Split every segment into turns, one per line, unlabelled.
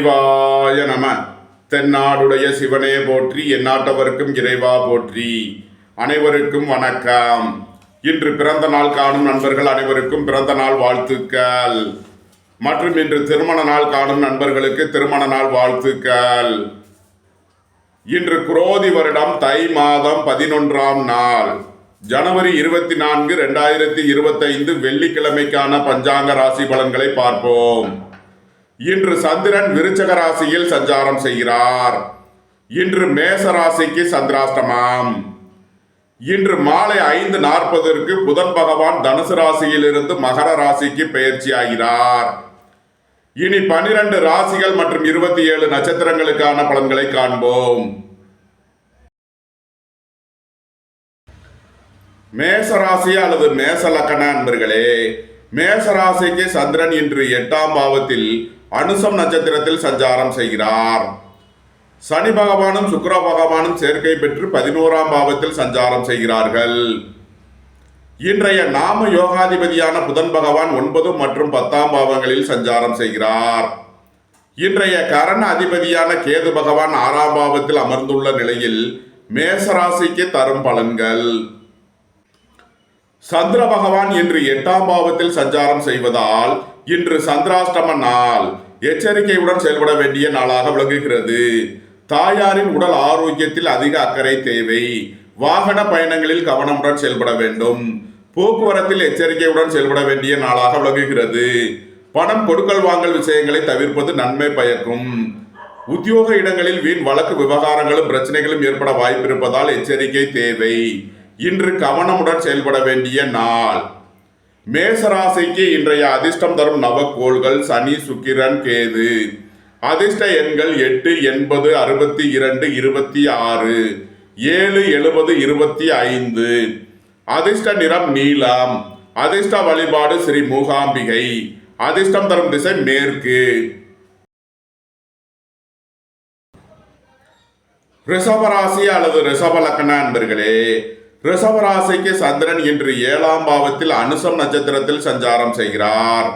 சிவாய நம. தென்னாடுடைய சிவனே போற்றி, எந்நாட்டவர்க்கும் இறைவா போற்றி. அனைவருக்கும் வணக்கம். இன்று பிறந்த நாள் காணும் நண்பர்கள் அனைவருக்கும் பிறந்த நாள் வாழ்த்துக்கள். மற்றும் இன்று திருமண நாள் காணும் நண்பர்களுக்கு திருமண நாள் வாழ்த்துக்கள். இன்று குரோதி வருடம் தை மாதம் 11ஆம் நாள், ஜனவரி 24, 2025 வெள்ளிக்கிழமைக்கான பஞ்சாங்க ராசி பலன்களை பார்ப்போம். இன்று சந்திரன் விருச்சக ராசியில் சஞ்சாரம் செய்கிறார். இன்று மேச ராசிக்கு சந்திராஷ்டமம். இன்று மாலை 5:40 புதன் பகவான் தனுசு ராசியிலிருந்து மகர ராசிக்கு பெயர்ச்சி ஆகிறார். இனி 12 ராசிகள் மற்றும் 27 நட்சத்திரங்களுக்கான பலன்களை காண்போம். மேச ராசி அல்லது மேச லக்கண அன்பர்களே, மேச ராசிக்கு சந்திரன் இன்று 8ஆம் பாவத்தில் அனுசம் நட்சத்திரத்தில் சஞ்சாரம் செய்கிறார். சனி பகவானும் சுக்கிர பகவானும் சேர்க்கை பெற்று 11ஆம் பாவத்தில் சஞ்சாரம் செய்கிறார்கள். இன்றைய நாம யோகாதிபதியான புதன் பகவான் 9 மற்றும் 10ஆம் பாவங்களில் சஞ்சாரம் செய்கிறார். இன்றைய கரண அதிபதியான கேது பகவான் 6ஆம் பாவத்தில் அமர்ந்துள்ள நிலையில் மேசராசிக்கு தரும் பலன்கள். சந்திர பகவான் இன்று 8ஆம் பாவத்தில் சஞ்சாரம் செய்வதால் இன்று சந்திராஷ்டம நாள். எச்சரிக்கையுடன் செயல்பட வேண்டிய நாளாக விளங்குகிறது. தாயாரின் உடல் ஆரோக்கியத்தில் அதிக அக்கறை தேவை. வாகன பயணங்களில் கவனமுடன் செயல்பட வேண்டும். போக்குவரத்தில் எச்சரிக்கையுடன் செயல்பட வேண்டிய நாளாக விளங்குகிறது. பணம் கொடுக்கல் வாங்கல் விஷயங்களை தவிர்ப்பது நன்மை பயக்கும். உத்தியோக இடங்களில் வீண் வழக்கு விவகாரங்களும் பிரச்சனைகளும் ஏற்பட வாய்ப்பிருப்பதால் எச்சரிக்கை தேவை. இன்று கவனமுடன் செயல்பட வேண்டிய நாள். மேசராசிக்கு இன்றைய அதிர்ஷ்டம் தரும் நவக்கோள்கள் சனி, சுக்கிரன், கேது. அதிர்ஷ்ட எண்கள் 8, 80, 62, 26, 7, 70, 25. அதிர்ஷ்ட நிறம் நீலம். அதிர்ஷ்ட வழிபாடு ஸ்ரீ மூகாம்பிகை. அதிர்ஷ்டம் தரும் திசை மேற்கு. ரிஷபராசி அல்லது ரிஷப லக்கண அன்பர்களே, ரிஷபராசிக்கு சந்திரன் இன்று 7ஆம் பாவத்தில் அனுசம் நட்சத்திரத்தில் சஞ்சாரம் செய்கிறார்.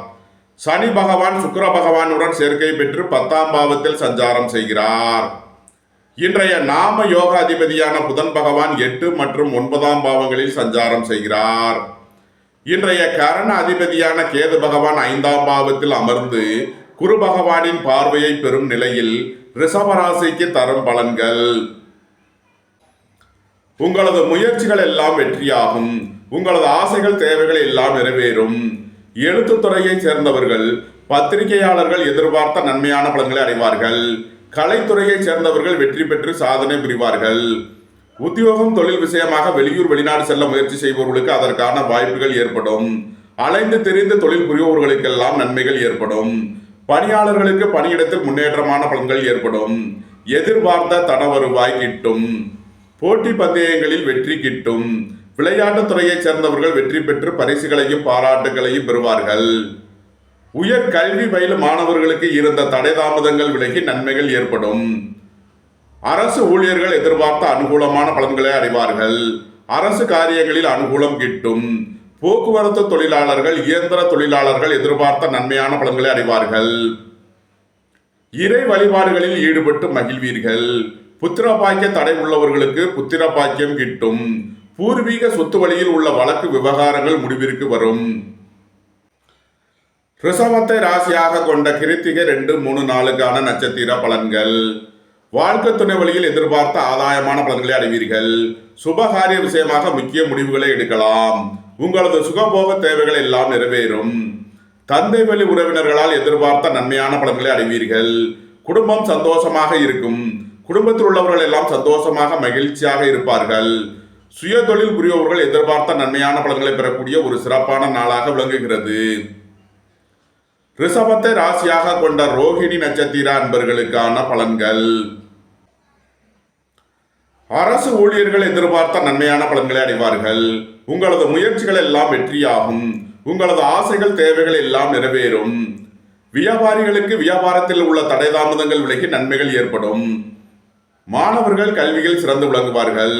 சனி பகவான் சுக்கிர பகவானுடன் சேர்க்கை பெற்று 10ஆம் பாவத்தில் சஞ்சாரம் செய்கிறார். இன்றைய நாம யோக அதிபதியான புதன் பகவான் 8 மற்றும் 9ஆம் பாவங்களில் சஞ்சாரம் செய்கிறார். இன்றைய கரண அதிபதியான கேது பகவான் 5ஆம் பாவத்தில் அமர்ந்து குரு பகவானின் பார்வையை பெறும் நிலையில் ரிஷபராசிக்கு தரும் பலன்கள். உங்களது முயற்சிகள் எல்லாம் வெற்றியாகும். உங்களது ஆசைகள் தேவைகள் எல்லாம் நிறைவேறும். எழுத்துத்துறையை சேர்ந்தவர்கள், பத்திரிகையாளர்கள் எதிர்பார்த்த நன்மையான பலன்களை அடைவார்கள். கலைத்துறையை சேர்ந்தவர்கள் வெற்றி பெற்று சாதனை புரிவார்கள். உத்தியோகம் தொழில் விஷயமாக வெளியூர் வெளிநாடு செல்ல முயற்சி செய்பவர்களுக்கு அதற்கான வாய்ப்புகள் ஏற்படும். அலைந்து தெரிந்து தொழில் புரிபவர்களுக்கெல்லாம் நன்மைகள் ஏற்படும். பணியாளர்களுக்கு பணியிடத்தில் முன்னேற்றமான பலன்கள் ஏற்படும். எதிர்பார்த்த தன வருவாய் கிட்டும். போட்டி பந்தயங்களில் வெற்றி கிட்டும். விளையாட்டுத் துறையை சேர்ந்தவர்கள் வெற்றி பெற்று பரிசுகளையும் பாராட்டுகளையும் பெறுவார்கள். உயர் கல்வி பயிலும் மாணவர்களுக்கு இருந்த தடை தாமதங்கள் விலகி நன்மைகள் ஏற்படும். அரசு ஊழியர்கள் எதிர்பார்த்த அனுகூலமான பலன்களை அடைவார்கள். அரசு காரியங்களில் அனுகூலம் கிட்டும். போக்குவரத்து தொழிலாளர்கள், இயந்திர தொழிலாளர்கள் எதிர்பார்த்த நன்மையான பலன்களை அடைவார்கள். இறை வழிபாடுகளில் ஈடுபட்டு மகிழ்வீர்கள். புத்திர பாக்கிய தடை உள்ளவர்களுக்கு புத்திர பாக்கியம் கிட்டும். பூர்வீக சொத்து வழியில் உள்ள வழக்கு விவகாரங்கள் முடிவிற்கு வரும். ரிஷபத்தை ராசியாக கொண்ட கிருத்திகை 2, 3, 4 நட்சத்திர பலன்கள். வாழ்க்கை துணை வழியில் எதிர்பார்த்த ஆதாயமான பலன்களை அடைவீர்கள். சுபகாரிய விஷயமாக முக்கிய முடிவுகளை எடுக்கலாம். உங்களது சுகபோக தேவைகள் எல்லாம் நிறைவேறும். தந்தை வழி உறவினர்களால் எதிர்பார்த்த நன்மையான பலன்களை அடைவீர்கள். குடும்பம் சந்தோஷமாக இருக்கும். குடும்பத்தில் உள்ளவர்கள் எல்லாம் சந்தோஷமாக மகிழ்ச்சியாக இருப்பார்கள். சுய தொழில் புரிபவர்கள் எதிர்பார்த்த நன்மையான பலன்களை பெறக்கூடிய ஒரு சிறப்பான நாளாக விளங்குகிறது. ரிஷபத்தை ராசியாக கொண்ட ரோஹிணி நட்சத்திர அன்பர்களுக்கான பலன்கள். அரசு ஊழியர்கள் எதிர்பார்த்த நன்மையான பலன்களை அடைவார்கள். உங்களது முயற்சிகள் எல்லாம் வெற்றியாகும். உங்களது ஆசைகள் தேவைகள் எல்லாம் நிறைவேறும். வியாபாரிகளுக்கு வியாபாரத்தில் உள்ள தடை தாமதங்கள் விலகி நன்மைகள் ஏற்படும். மாணவர்கள் கல்வியில் சிறந்து விளங்குவார்கள்.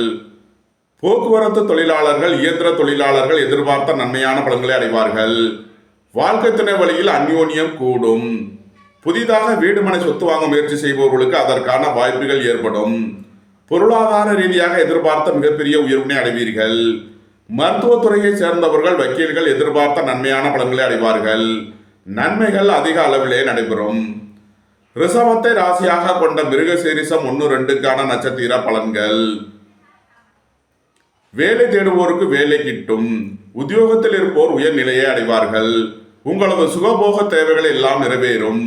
போக்குவரத்து தொழிலாளர்கள், இயந்திர தொழிலாளர்கள் எதிர்பார்த்த நன்மையான பலன்களை அடைவார்கள். வாழ்க்கை துணை வழியில் அந்யோன்யம் கூடும். புதிதாக வீடு மனை சொத்து வாங்க முயற்சி செய்பவர்களுக்கு அதற்கான வாய்ப்புகள் ஏற்படும். பொருளாதார ரீதியாக எதிர்பார்த்த மிகப்பெரிய உயர்வினை அடைவீர்கள். மருத்துவத்துறையை சேர்ந்தவர்கள் வக்கீல்கள் எதிர்பார்த்த நன்மையான பலன்களை அடைவார்கள். நன்மைகள் அதிக அளவிலே நடைபெறும். ரிஷபத்தை ராசியாக கொண்ட மிருகசீரிஷம் 1-2க்கான நட்சத்திர பலன்கள். வேலை தேடுவோருக்கு வேலை கிட்டும். உத்தியோகத்தில் இருப்போர் உயர்நிலையை அடைவார்கள். உங்களது சுகபோக தேவைகள் எல்லாம் நிறைவேறும்.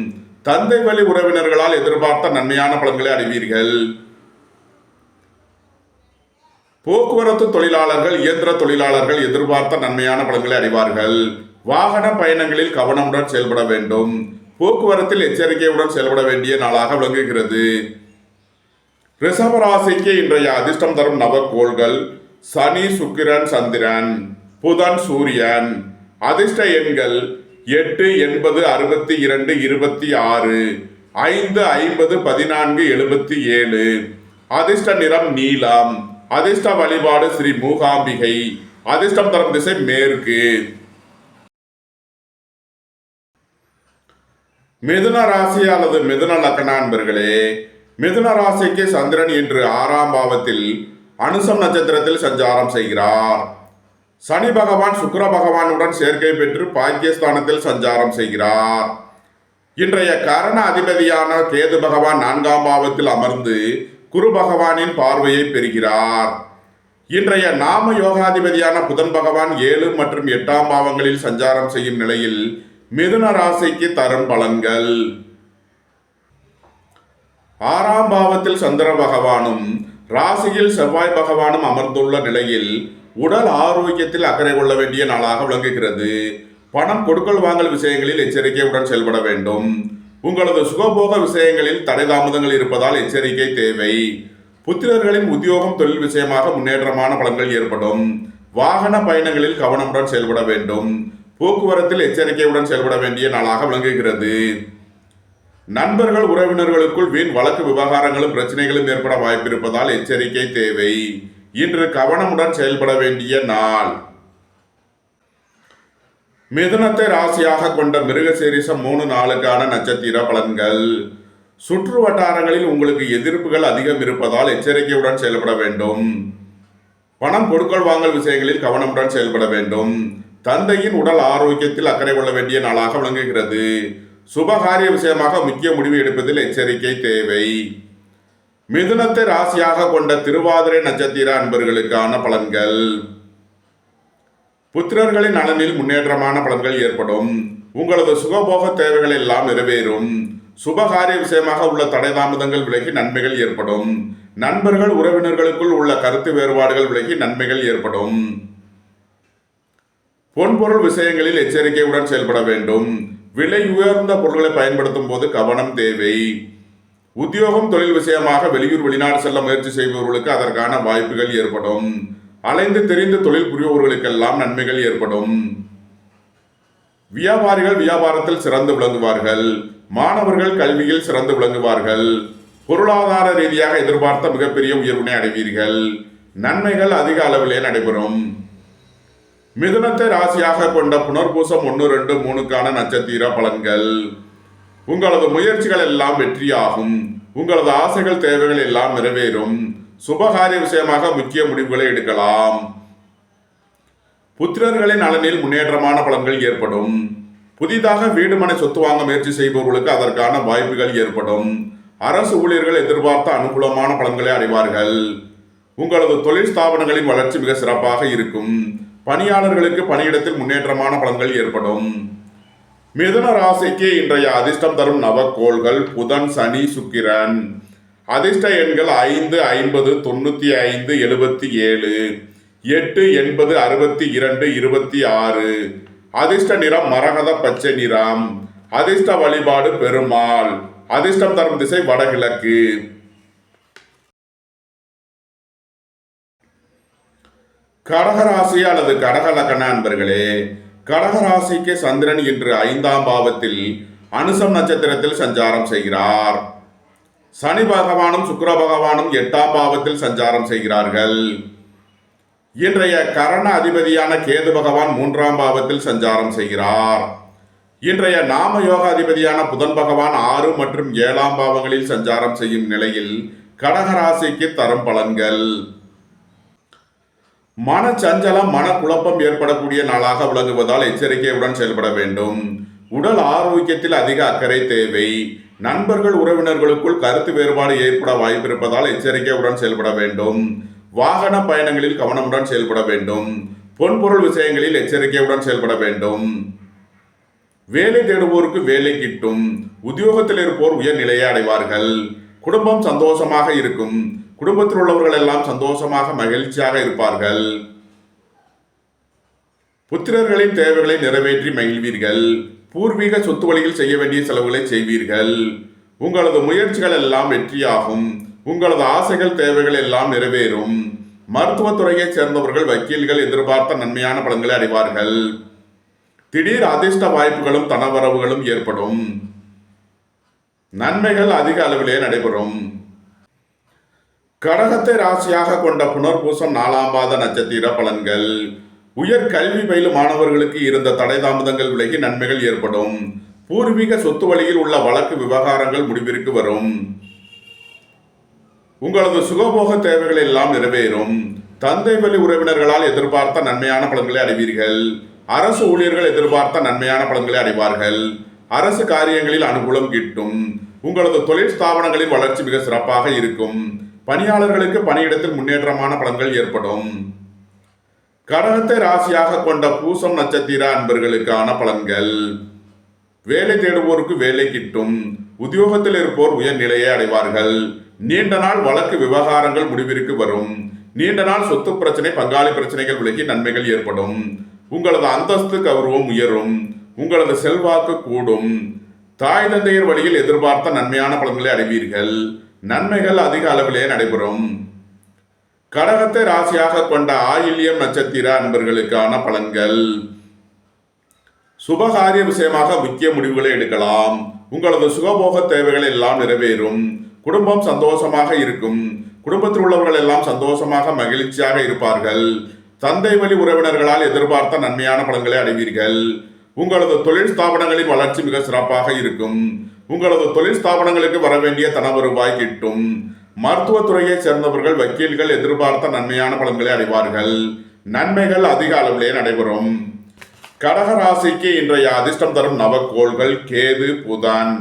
தந்தை வழி உறவினர்களால் எதிர்பார்த்த நன்மையான பலன்களை அடைவீர்கள். போக்குவரத்து தொழிலாளர்கள் இயந்திர தொழிலாளர்கள் எதிர்பார்த்த நன்மையான பலன்களை அடைவார்கள். வாகன பயணங்களில் கவனமுடன் செயல்பட வேண்டும். போக்குவரத்தில் எச்சரிக்கையுடன் செயல்பட வேண்டிய நாளாக விளங்குகிறது. ரிஷபராசிக்கு இன்றைய அதிர்ஷ்டம் தரும் நவக்கோள்கள் சனி, சுக்கிரன், சந்திரன், புதன், சூரியன். அதிர்ஷ்ட எண்கள் 8, 80, 62, 26, 5, 50, 14, 77. அதிர்ஷ்ட நிறம் நீலம். அதிர்ஷ்ட வழிபாடு ஸ்ரீ மூகாம்பிகை. அதிர்ஷ்டம் தரும் திசை மேற்கு. மிதுன ராசி அல்லது மிதுன லக்ன அன்பர்களே, மிதுன ராசிக்கு சந்திரன் இன்று 6ஆம் பாவத்தில் அனுசம் நட்சத்திரத்தில் சஞ்சாரம் செய்கிறார். சனி பகவான் சுக்கிர பகவானுடன் சேர்க்கை பெற்று பாக்கியஸ்தானத்தில் சஞ்சாரம் செய்கிறார். இன்றைய கரண அதிபதியான கேது பகவான் 4ஆம் பாவத்தில் அமர்ந்து குரு பகவானின் பார்வையை பெறுகிறார். இன்றைய நாம யோகாதிபதியான புதன் பகவான் 7 மற்றும் 8ஆம் பாவங்களில் சஞ்சாரம் செய்யும் நிலையில் மிதுன ராசிக்கு தரும் பலன்கள். 6ஆம் பாவத்தில் சந்திர பகவானும் ராசியில் செவ்வாய் பகவானும் அமர்ந்துள்ள நிலையில் உடல் ஆரோக்கியத்தில் அக்கறை கொள்ள வேண்டிய நாளாக விளங்குகிறது. பணம் கொடுக்கல் வாங்கல் விஷயங்களில் எச்சரிக்கையுடன் செயல்பட வேண்டும். உங்களது சுகபோக விஷயங்களில் தடை தாமதங்கள் இருப்பதால் எச்சரிக்கை தேவை. புத்திரர்களின் உத்தியோகம் தொழில் விஷயமாக முன்னேற்றமான பலன்கள் ஏற்படும். வாகன பயணங்களில் கவனமுடன் செயல்பட வேண்டும். போக்குவரத்தில் எச்சரிக்கையுடன் செயல்பட வேண்டிய நாளாக விளங்குகிறது. நண்பர்கள் உறவினர்களுக்குள் வீண் வழக்கு விவகாரங்களும் பிரச்சனைகளும் ஏற்பட வாய்ப்பிருப்பதால் எச்சரிக்கை தேவை. இன்று கவனமுடன் செயல்பட வேண்டிய நாள். மிதுனத்தை ராசியாக கொண்ட மிருகசீரிஷம் 3-4க்கான நட்சத்திர பலன்கள். சுற்று வட்டாரங்களில் உங்களுக்கு எதிர்ப்புகள் அதிகம் இருப்பதால் எச்சரிக்கையுடன் செயல்பட வேண்டும். பணம் கொடுக்கல் வாங்கல் விஷயங்களில் கவனமுடன் செயல்பட வேண்டும். தந்தையின் உடல் ஆரோக்கியத்தில் அக்கறை கொள்ள வேண்டிய நாளாக விளங்குகிறது. சுபகாரிய விஷயமாக முக்கிய முடிவு எடுப்பதில் எச்சரிக்கை தேவை. மிதுனத்தை ராசியாக கொண்ட திருவாதிரை நட்சத்திர அன்பர்களுக்கான பலன்கள். புத்திரர்களின் நலனில் முன்னேற்றமான பலன்கள் ஏற்படும். உங்களது சுகபோக தேவைகள் எல்லாம் நிறைவேறும். சுபகாரிய விஷயமாக உள்ள தடை தாமதங்கள் விலகி நன்மைகள் ஏற்படும். நண்பர்கள் உறவினர்களுக்குள் உள்ள கருத்து வேறுபாடுகள் விலகி நன்மைகள் ஏற்படும். பொன்பொருள் விஷயங்களில் எச்சரிக்கையுடன் செயல்பட வேண்டும். விலை உயர்ந்த பொருட்களை பயன்படுத்தும் போது கவனம் தேவை. உத்தியோகம் தொழில் விஷயமாக வெளியூர் வெளிநாடு செல்ல முயற்சி செய்பவர்களுக்கு அதற்கான வாய்ப்புகள் ஏற்படும். அலைந்து தெரிந்து தொழில் புரிபவர்களுக்கெல்லாம் நன்மைகள் ஏற்படும். வியாபாரிகள் வியாபாரத்தில் சிறந்து விளங்குவார்கள். மாணவர்கள் கல்வியில் சிறந்து விளங்குவார்கள். பொருளாதார ரீதியாக எதிர்பார்த்த மிகப்பெரிய உயர்வினை அடைவீர்கள். நன்மைகள் அதிக அளவிலே நடைபெறும். மிதுனத்தை ராசியாக கொண்ட புனர்பூசம் 1-2-3க்கான நட்சத்திர பலன்கள். உங்களது முயற்சிகள் எல்லாம் வெற்றியாகும். உங்களது ஆசைகள் தேவைகள் எல்லாம் நிறைவேறும். சுபகாரிய விஷயமாக முக்கிய முடிவுகளை எடுக்கலாம். புத்திரர்களின் நலனில் முன்னேற்றமான பலன்கள் ஏற்படும். புதிதாக வீடு மனை சொத்து வாங்க முயற்சி செய்பவர்களுக்கு அதற்கான வாய்ப்புகள் ஏற்படும். அரசு ஊழியர்கள் எதிர்பார்த்த அனுகூலமான பலன்களை அடைவார்கள். உங்களது தொழில் ஸ்தாபனங்களின் வளர்ச்சி மிக சிறப்பாக இருக்கும். பணியாளர்களுக்கு பணியிடத்தில் முன்னேற்றமான பலன்கள் ஏற்படும். மிதுன ராசிக்கு இன்றைய அதிர்ஷ்டம் தரும் நவக்கோள்கள் புதன், சனி, சுக்கிரன். அதிர்ஷ்ட எண்கள் 5, 50, 95, 77, 8, 80, 62, 26. அதிர்ஷ்ட நிறம் மரகத பச்சை நிறம். அதிர்ஷ்ட வழிபாடு பெருமாள். அதிர்ஷ்டம் தரும் திசை வடகிழக்கு. கடகராசி அல்லது கடக லக்ன அன்பர்களே, கடகராசிக்கு சந்திரன் இன்று 5ஆம் பாவத்தில் அனுசம் நட்சத்திரத்தில் சஞ்சாரம் செய்கிறார். சனி பகவானும் சுக்கிர பகவானும் 8ஆம் பாவத்தில் சஞ்சாரம் செய்கிறார்கள். இன்றைய கரண அதிபதியான கேது பகவான் 3ஆம் பாவத்தில் சஞ்சாரம் செய்கிறார். இன்றைய நாம யோகாதிபதியான புதன் பகவான் 6 மற்றும் 7ஆம் பாவங்களில் சஞ்சாரம் செய்யும் நிலையில் கடகராசிக்கு தரும் பலன்கள். மனச்சஞ்சலம் மனக்குழப்பம் ஏற்படக்கூடிய நாளாக விளங்குவதால் எச்சரிக்கையுடன் செயல்பட வேண்டும். உடல் ஆரோக்கியத்தில் அதிக அக்கறை தேவை. நண்பர்கள் உறவினர்களுக்குள் கருத்து வேறுபாடு ஏற்பட வாய்ப்பிருப்பதால் எச்சரிக்கையுடன் செயல்பட வேண்டும். வாகன பயணங்களில் கவனமுடன் செயல்பட வேண்டும். பொன்பொருள் விஷயங்களில் எச்சரிக்கையுடன் செயல்பட வேண்டும். வேலை தேடுவோருக்கு வேலை கிட்டும். உத்தியோகத்தில் இருப்போர் உயர்நிலையை அடைவார்கள். குடும்பம் சந்தோஷமாக இருக்கும். குடும்பத்தில் உள்ளவர்கள் எல்லாம் சந்தோஷமாக மகிழ்ச்சியாக இருப்பார்கள். புத்திரர்களின் தேவைகளை நிறைவேற்றி மகிழ்வீர்கள். பூர்வீக சொத்து வழியில் செய்ய வேண்டிய செலவுகளை செய்வீர்கள். உங்களது முயற்சிகள் எல்லாம் வெற்றியாகும். உங்களது ஆசைகள் தேவைகள் எல்லாம் நிறைவேறும். மருத்துவத்துறையைச் சேர்ந்தவர்கள் வக்கீல்கள் எதிர்பார்த்த நன்மையான பலன்களை அடைவார்கள். திடீர் அதிர்ஷ்ட வாய்ப்புகளும் தனவரவுகளும் ஏற்படும். நன்மைகள் அதிக அளவிலே நடைபெறும். கடகத்தை ராசியாக கொண்ட புனர்பூசம் 4ஆம் பாத நட்சத்திர பலன்கள். உயர் கல்வி பயிலும் மாணவர்களுக்கு இருந்த தடை தாமதங்கள் விலகி நன்மைகள் ஏற்படும். பூர்வீக சொத்து வழியில் உள்ள வழக்கு விவகாரங்கள் முடிவிற்கு வரும். உங்களது சுகபோக தேவைகள் எல்லாம் நிறைவேறும். தந்தை வழி உறவினர்களால் எதிர்பார்த்த நன்மையான பலன்களை அடைவீர்கள். அரசு ஊழியர்கள் எதிர்பார்த்த நன்மையான பலன்களை அடைவார்கள். அரசு காரியங்களில் அனுகூலம் கிட்டும். உங்களது தொழில் ஸ்தாபனங்களின் வளர்ச்சி மிக சிறப்பாக இருக்கும். பணியாளர்களுக்கு பணியிடத்தில் முன்னேற்றமான பலன்கள் ஏற்படும். கடகத்தை ராசியாக கொண்ட பூசம் நட்சத்திர அன்பர்களுக்கான பலன்கள். வேலை தேடுவோருக்கு வேலை கிட்டும். உத்தியோகத்தில் இருப்போர் உயர்நிலையை அடைவார்கள். நீண்ட நாள் வழக்கு விவகாரங்கள் முடிவிற்கு வரும். நீண்ட நாள் சொத்து பிரச்சனை பங்காளி பிரச்சனைகள் விலகி நன்மைகள் ஏற்படும். உங்களது அந்தஸ்து கௌரவம் உயரும். உங்களது செல்வாக்கு கூடும். தாய் தந்தையர் வழியில் எதிர்பார்த்த நன்மையான பலன்களை அடைவீர்கள். நன்மைகள் அதிக அளவிலே நடைபெறும். கடகத்தை ராசியாக கொண்ட ஆயில்யம் நட்சத்திர அன்பர்களுக்கான பலன்கள். சுபகாரிய விஷயமாக முக்கிய முடிவுகளை எடுக்கலாம். உங்களது சுகபோக தேவைகள் எல்லாம் நிறைவேறும். குடும்பம் சந்தோஷமாக இருக்கும். குடும்பத்தில் உள்ளவர்கள் எல்லாம் சந்தோஷமாக மகிழ்ச்சியாக இருப்பார்கள். தந்தை வழி உறவினர்களால் எதிர்பார்த்த நன்மையான பலன்களை அடைவீர்கள். உங்களது தொழில் ஸ்தாபனங்களின் வளர்ச்சி மிக சிறப்பாக இருக்கும். உங்களது தொழில் ஸ்தாபனங்களுக்கு வர வேண்டிய தன வருவாய் கிட்டும். மருத்துவத்துறையைச் சேர்ந்தவர்கள் வக்கீல்கள் எதிர்பார்த்த நன்மையான பலன்களை அடைவார்கள். நன்மைகள் அதிக அளவிலே நடைபெறும். கடகராசிக்கு இன்றைய அதிர்ஷ்டம் தரும் நவக்கோள்கள் கேது புதன்.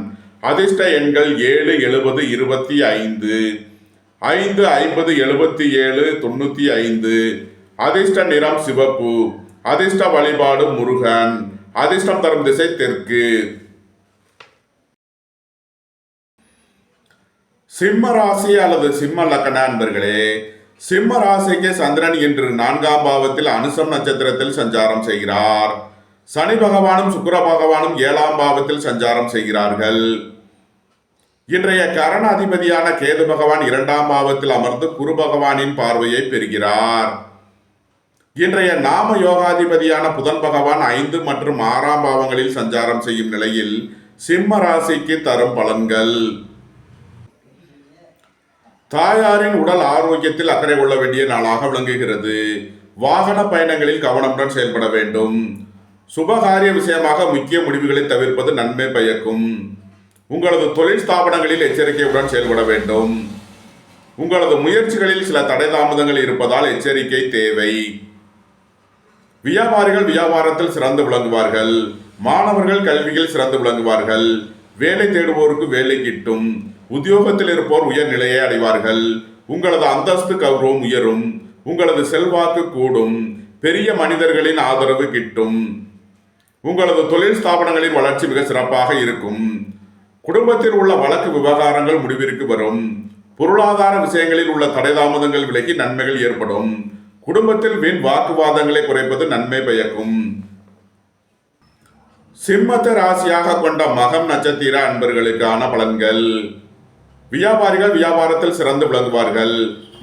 அதிர்ஷ்ட எண்கள் 7, 70, 25, 5, 50, 77, 95. அதிர்ஷ்ட நிறம் சிவப்பு. அதிர்ஷ்ட வழிபாடு முருகன். அதிர்ஷ்டம் தரும் திசை தெற்கு. சிம்ம ராசி அல்லது சிம்ம லக்கண அன்பர்களே, சிம்ம ராசிக்கு சந்திரன் இன்று 4ஆம் பாவத்தில் அனுசம் நட்சத்திரத்தில் சஞ்சாரம் செய்கிறார். சனி பகவானும் சுக்கிர பகவானும் 7ஆம் பாவத்தில் சஞ்சாரம் செய்கிறார்கள். இன்றைய கரண அதிபதியான கேது பகவான் 2ஆம் பாவத்தில் அமர்ந்து குரு பகவானின் பார்வையை பெறுகிறார். இன்றைய நாம யோகாதிபதியான புதன் பகவான் 5 மற்றும் 6ஆம் பாவங்களில் சஞ்சாரம் செய்யும் நிலையில் சிம்ம ராசிக்கு தரும் பலன்கள். தாயாரின் உடல் ஆரோக்கியத்தில் அக்கறை கொள்ள வேண்டிய நாளாக விளங்குகிறது. வாகன பயணங்களில் கவனமுடன் செயல்பட வேண்டும். சுபகாரிய விஷயமாக முக்கிய முடிவுகளை தவிர்ப்பது நன்மை பயக்கும். உங்களது தொழில் ஸ்தாபனங்களில் எச்சரிக்கையுடன் செயல்பட வேண்டும். உங்களது முயற்சிகளில் சில தடை தாமதங்கள் இருப்பதால் எச்சரிக்கை தேவை. வியாபாரிகள் வியாபாரத்தில் சிறந்து விளங்குவார்கள். மாணவர்கள் கல்வியில் சிறந்து விளங்குவார்கள். வேலை தேடுவோருக்கு வேலை கிட்டும். உத்தியோகத்தில் இருப்போர் உயர்நிலையை அடைவார்கள். உங்களது அந்தஸ்து கௌரவம் உயரும். உங்களது செல்வாக்கு கூடும். பெரிய மனிதர்களின் ஆதரவு கிட்டும். உங்களது தொழில் ஸ்தாபனங்களின் வளர்ச்சி மிக சிறப்பாக இருக்கும். குடும்பத்தில் உள்ள வழக்கு விவகாரங்கள் முடிவிற்கு வரும். பொருளாதார விஷயங்களில் உள்ள தடை தாமதங்கள் விலகி நன்மைகள் ஏற்படும். குடும்பத்தில் வீண் வாக்குவாதங்களை குறைப்பது நன்மை பயக்கும். சிம்மத்தை ராசியாக கொண்ட மகம் நட்சத்திர அன்பர்களுக்கான பலன்கள். வியாபாரிகள் வியாபாரத்தில் சிறந்து விளங்குவார்கள்.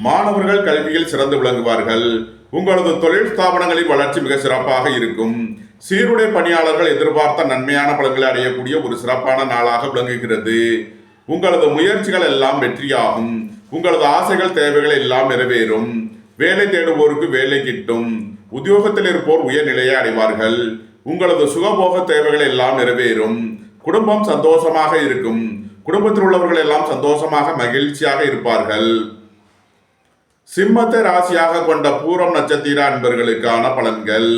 மாணவர்கள் கல்வியில் சிறந்து விளங்குவார்கள். உங்களது தொழில் ஸ்தாபனங்களின் வளர்ச்சி மிக சிறப்பாக இருக்கும். சீருடை பணியாளர்கள் எதிர்பார்த்த நன்மையான பலன்களை அடையக்கூடிய ஒரு சிறப்பான நாளாக விளங்குகிறது. உங்களது முயற்சிகள் எல்லாம் வெற்றியாகும். உங்களது ஆசைகள் தேவைகள் எல்லாம் நிறைவேறும். வேலை தேடுவோருக்கு வேலை கிட்டும். உத்தியோகத்தில் இருப்போர் உயர்நிலையை அடைவார்கள். உங்களது சுகபோக தேவைகள் எல்லாம் நிறைவேறும். குடும்பம் சந்தோஷமாக இருக்கும். குடும்பத்தில் உள்ளவர்கள் எல்லாம் சந்தோஷமாக மகிழ்ச்சியாக இருப்பார்கள். சிம்மத்தை ராசியாக கொண்ட பூரம் நட்சத்திர அன்பர்களுக்கான பலன்கள்.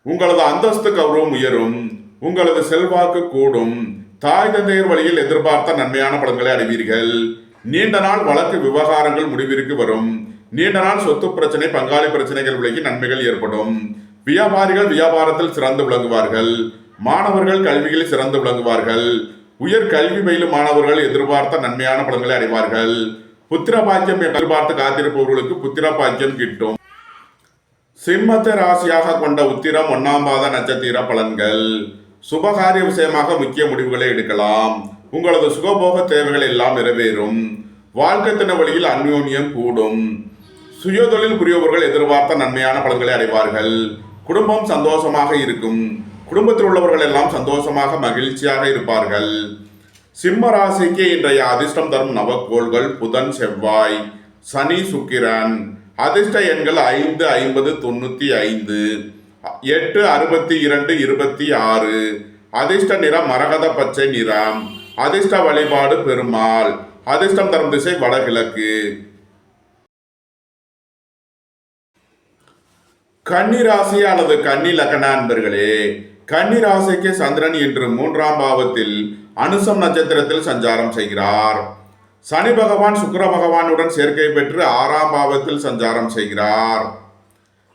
உங்களது அந்தஸ்து கௌரவம் உயரும். உங்களது செல்வாக்கு கூடும். தாய் தந்தையர் வழியில் எதிர்பார்த்த நன்மையான பலன்களை அடைவீர்கள். நீண்ட நாள் வழக்கு விவகாரங்கள் முடிவிற்கு வரும். நீண்ட நாள் சொத்து பிரச்சனை, பங்காளி பிரச்சனைகள் விலகி நன்மைகள் ஏற்படும். வியாபாரிகள் வியாபாரத்தில் சிறந்து விளங்குவார்கள். மாணவர்கள் கல்வியில் சிறந்து விளங்குவார்கள். உயர் கல்வி பயிலும் மாணவர்கள் எதிர்பார்த்த நன்மையான பலன்களை அடைவார்கள். புத்திர பாக்கியம் எதிர்பார்த்து காத்திருப்பவர்களுக்கு புத்திர பாக்கியம் கிட்டும். சிம்மத்தை ராசியாக கொண்ட உத்திரம் 1ஆம் பாத நட்சத்திர பலன்கள். சுபகாரிய விஷயமாக முக்கிய முடிவுகளை எடுக்கலாம். உங்களது சுகபோக தேவைகள் எல்லாம் நிறைவேறும். வாழ்க்கை தின வழியில் அந்யோன்யம் கூடும். சுயதொழில் புரியவர்கள் எதிர்பார்த்த நன்மையான பலன்களை அடைவார்கள். குடும்பம் சந்தோஷமாக இருக்கும். குடும்பத்தில் உள்ளவர்கள் எல்லாம் சந்தோஷமாக மகிழ்ச்சியாக இருப்பார்கள். சிம்ம ராசிக்கு இன்றைய அதிர்ஷ்டம் தரும் நவக்கோள்கள் புதன், செவ்வாய், சனி, சுக்கிரன். அதிர்ஷ்ட எண்கள் 5, 50, 95, 8, 62, 26. அதிர்ஷ்ட நிறம் மரகத பச்சை நிறம். அதிர்ஷ்ட வழிபாடு பெருமாள். அதிர்ஷ்டம் தரும் திசை வடகிழக்கு. கன்னி ராசி அல்லது கன்னி லக்ன அன்பர்களே, கன்னி ராசிக்கு சந்திரன் இன்று 3ஆம் பாவத்தில் அனுசம் நட்சத்திரத்தில் சஞ்சாரம் செய்கிறார். சனி பகவான் சுக்கிர பகவானுடன் சேர்க்கை பெற்று 6ஆம் பாவத்தில் சஞ்சாரம் செய்கிறார்.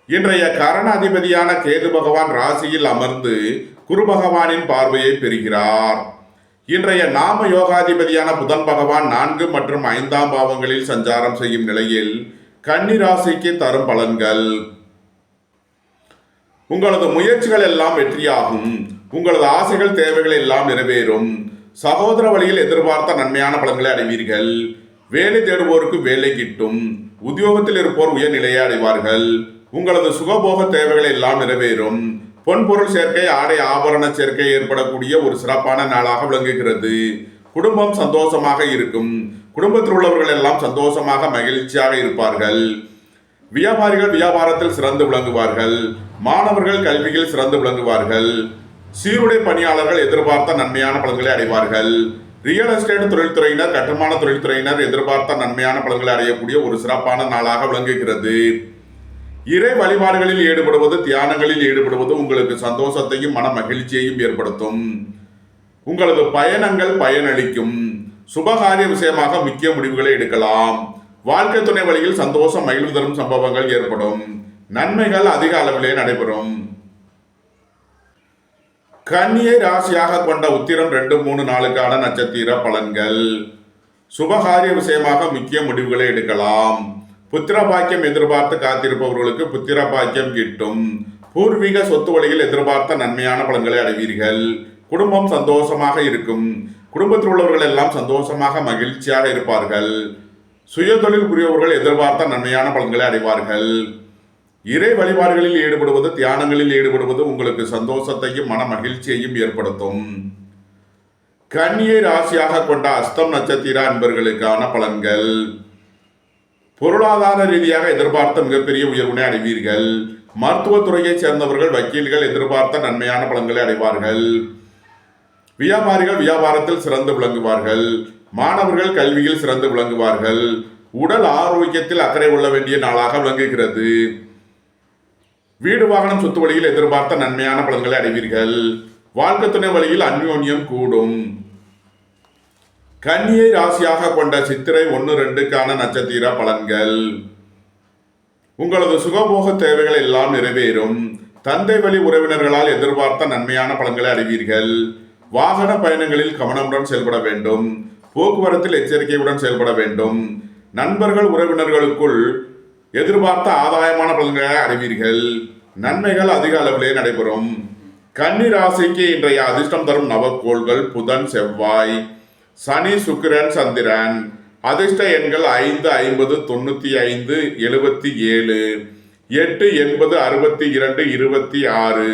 இன்றைய கரண அதிபதியான கேது பகவான் ராசியில் அமர்ந்து குரு பகவானின் பார்வையை பெறுகிறார். இன்றைய நாம யோகாதிபதியான புதன் பகவான் 4 மற்றும் 5ஆம் பாவங்களில் சஞ்சாரம் செய்யும் நிலையில் கன்னி ராசிக்கு தரும் பலன்கள். உங்களது முயற்சிகள் எல்லாம் வெற்றியாகும். உங்களது ஆசைகள் தேவைகள் எல்லாம் நிறைவேறும். சகோதர வழியில் எதிர்பார்த்த நன்மையான பலன்களை அடைவீர்கள். வேலை தேடுவோருக்கு வேலை கிட்டும். உத்தியோகத்தில் இருப்போர் உயர்நிலையை அடைவார்கள். உங்களது சுகபோக தேவைகள் எல்லாம் நிறைவேறும். பொன்பொருள் சேர்க்கை, ஆடை ஆபரண சேர்க்கை ஏற்படக்கூடிய ஒரு சிறப்பான நாளாக விளங்குகிறது. குடும்பம் சந்தோஷமாக இருக்கும். குடும்பத்தில் உள்ளவர்கள் எல்லாம் சந்தோஷமாக மகிழ்ச்சியாக இருப்பார்கள். வியாபாரிகள் வியாபாரத்தில் சிறந்து விளங்குவார்கள். மாணவர்கள் கல்வியில் சிறந்து விளங்குவார்கள். சீருடை பணியாளர்கள் எதிர்பார்த்த நன்மையான பலன்களை அடைவார்கள். ரியல் எஸ்டேட் தொழில்துறையினர், கட்டுமான தொழில்துறையினர் எதிர்பார்த்த நன்மையான பலன்களை அடையக்கூடிய ஒரு சிறப்பான நாளாக விளங்குகிறது. இறை வழிபாடுகளில் ஈடுபடுவது, தியானங்களில் ஈடுபடுவது உங்களுக்கு சந்தோஷத்தையும் மன மகிழ்ச்சியையும் ஏற்படுத்தும். உங்களது பயணங்கள் பயனளிக்கும். சுபகாரிய விஷயமாக முக்கிய முடிவுகளை எடுக்கலாம். வாழ்க்கை துணை வழியில் சந்தோஷம் மகிழ்வு தரும் சம்பவங்கள் ஏற்படும். நன்மைகள் அதிக அளவிலே நடைபெறும். கன்னியை ராசியாக கொண்ட உத்திரம் 2, 3 நாளுக்கான நட்சத்திர பலன்கள். சுபகாரிய விஷயமாக முக்கிய முடிவுகளை எடுக்கலாம். புத்திர பாக்கியம் எதிர்பார்த்து காத்திருப்பவர்களுக்கு புத்திர பாக்கியம் கிட்டும். பூர்வீக சொத்து வழியில் எதிர்பார்த்த நன்மையான பலன்களை அடைவீர்கள். குடும்பம் சந்தோஷமாக இருக்கும். குடும்பத்தில் உள்ளவர்கள் எல்லாம் சந்தோஷமாக மகிழ்ச்சியாக இருப்பார்கள். சுயதொழில் புரியவர்கள் எதிர்பார்த்த நன்மையான பலன்களை அடைவார்கள். இறை வழிபாடுகளில் ஈடுபடுவது, தியானங்களில் ஈடுபடுவது உங்களுக்கு சந்தோஷத்தையும் மன மகிழ்ச்சியையும் ஏற்படுத்தும். கன்னியை ராசியாக கொண்ட அஸ்தம் நட்சத்திர அன்பர்களுக்கான பலன்கள். பொருளாதார ரீதியாக எதிர்பார்த்த மிகப்பெரிய உயர்வினை அடைவீர்கள். மருத்துவத்துறையைச் சேர்ந்தவர்கள், வக்கீல்கள் எதிர்பார்த்த நன்மையான பலன்களை அடைவார்கள். வியாபாரிகள் வியாபாரத்தில் சிறந்து விளங்குவார்கள். மாணவர்கள் கல்வியில் சிறந்து விளங்குவார்கள். உடல் ஆரோக்கியத்தில் அக்கறை கொள்ள வேண்டிய நாளாக விளங்குகிறது. வீடு வாகனம் சொத்து வழியில் எதிர்பார்த்த நன்மையான பலன்களை அடைவீர்கள். வாழ்க்கை துணை வழியில் அந்யோன்யம் கூடும். கன்னியை ராசியாக கொண்ட சித்திரை 1, 2க்கான நட்சத்திர பலன்கள். உங்களது சுகபோக தேவைகள் எல்லாம் நிறைவேறும். தந்தை வழி உறவினர்களால் எதிர்பார்த்த நன்மையான பலன்களை அடைவீர்கள். வாகன பயணங்களில் கவனமுடன் செயல்பட வேண்டும். போக்குவரத்தில் எச்சரிக்கையுடன் செயல்பட வேண்டும். நண்பர்கள் உறவினர்களுக்குள் எதிர்பார்த்த ஆதாயமான பலன்களை அடைவீர்கள். நன்மைகள் அதிக அளவிலே நடைபெறும். கன்னி ராசிக்கு இன்றைய அதிர்ஷ்டம் தரும் நவக்கோள்கள் புதன், செவ்வாய், சனி, சுக்கிரன், சந்திரன். அதிர்ஷ்ட எண்கள் 5, 50, 95, 77, 8, 80, 62, 26.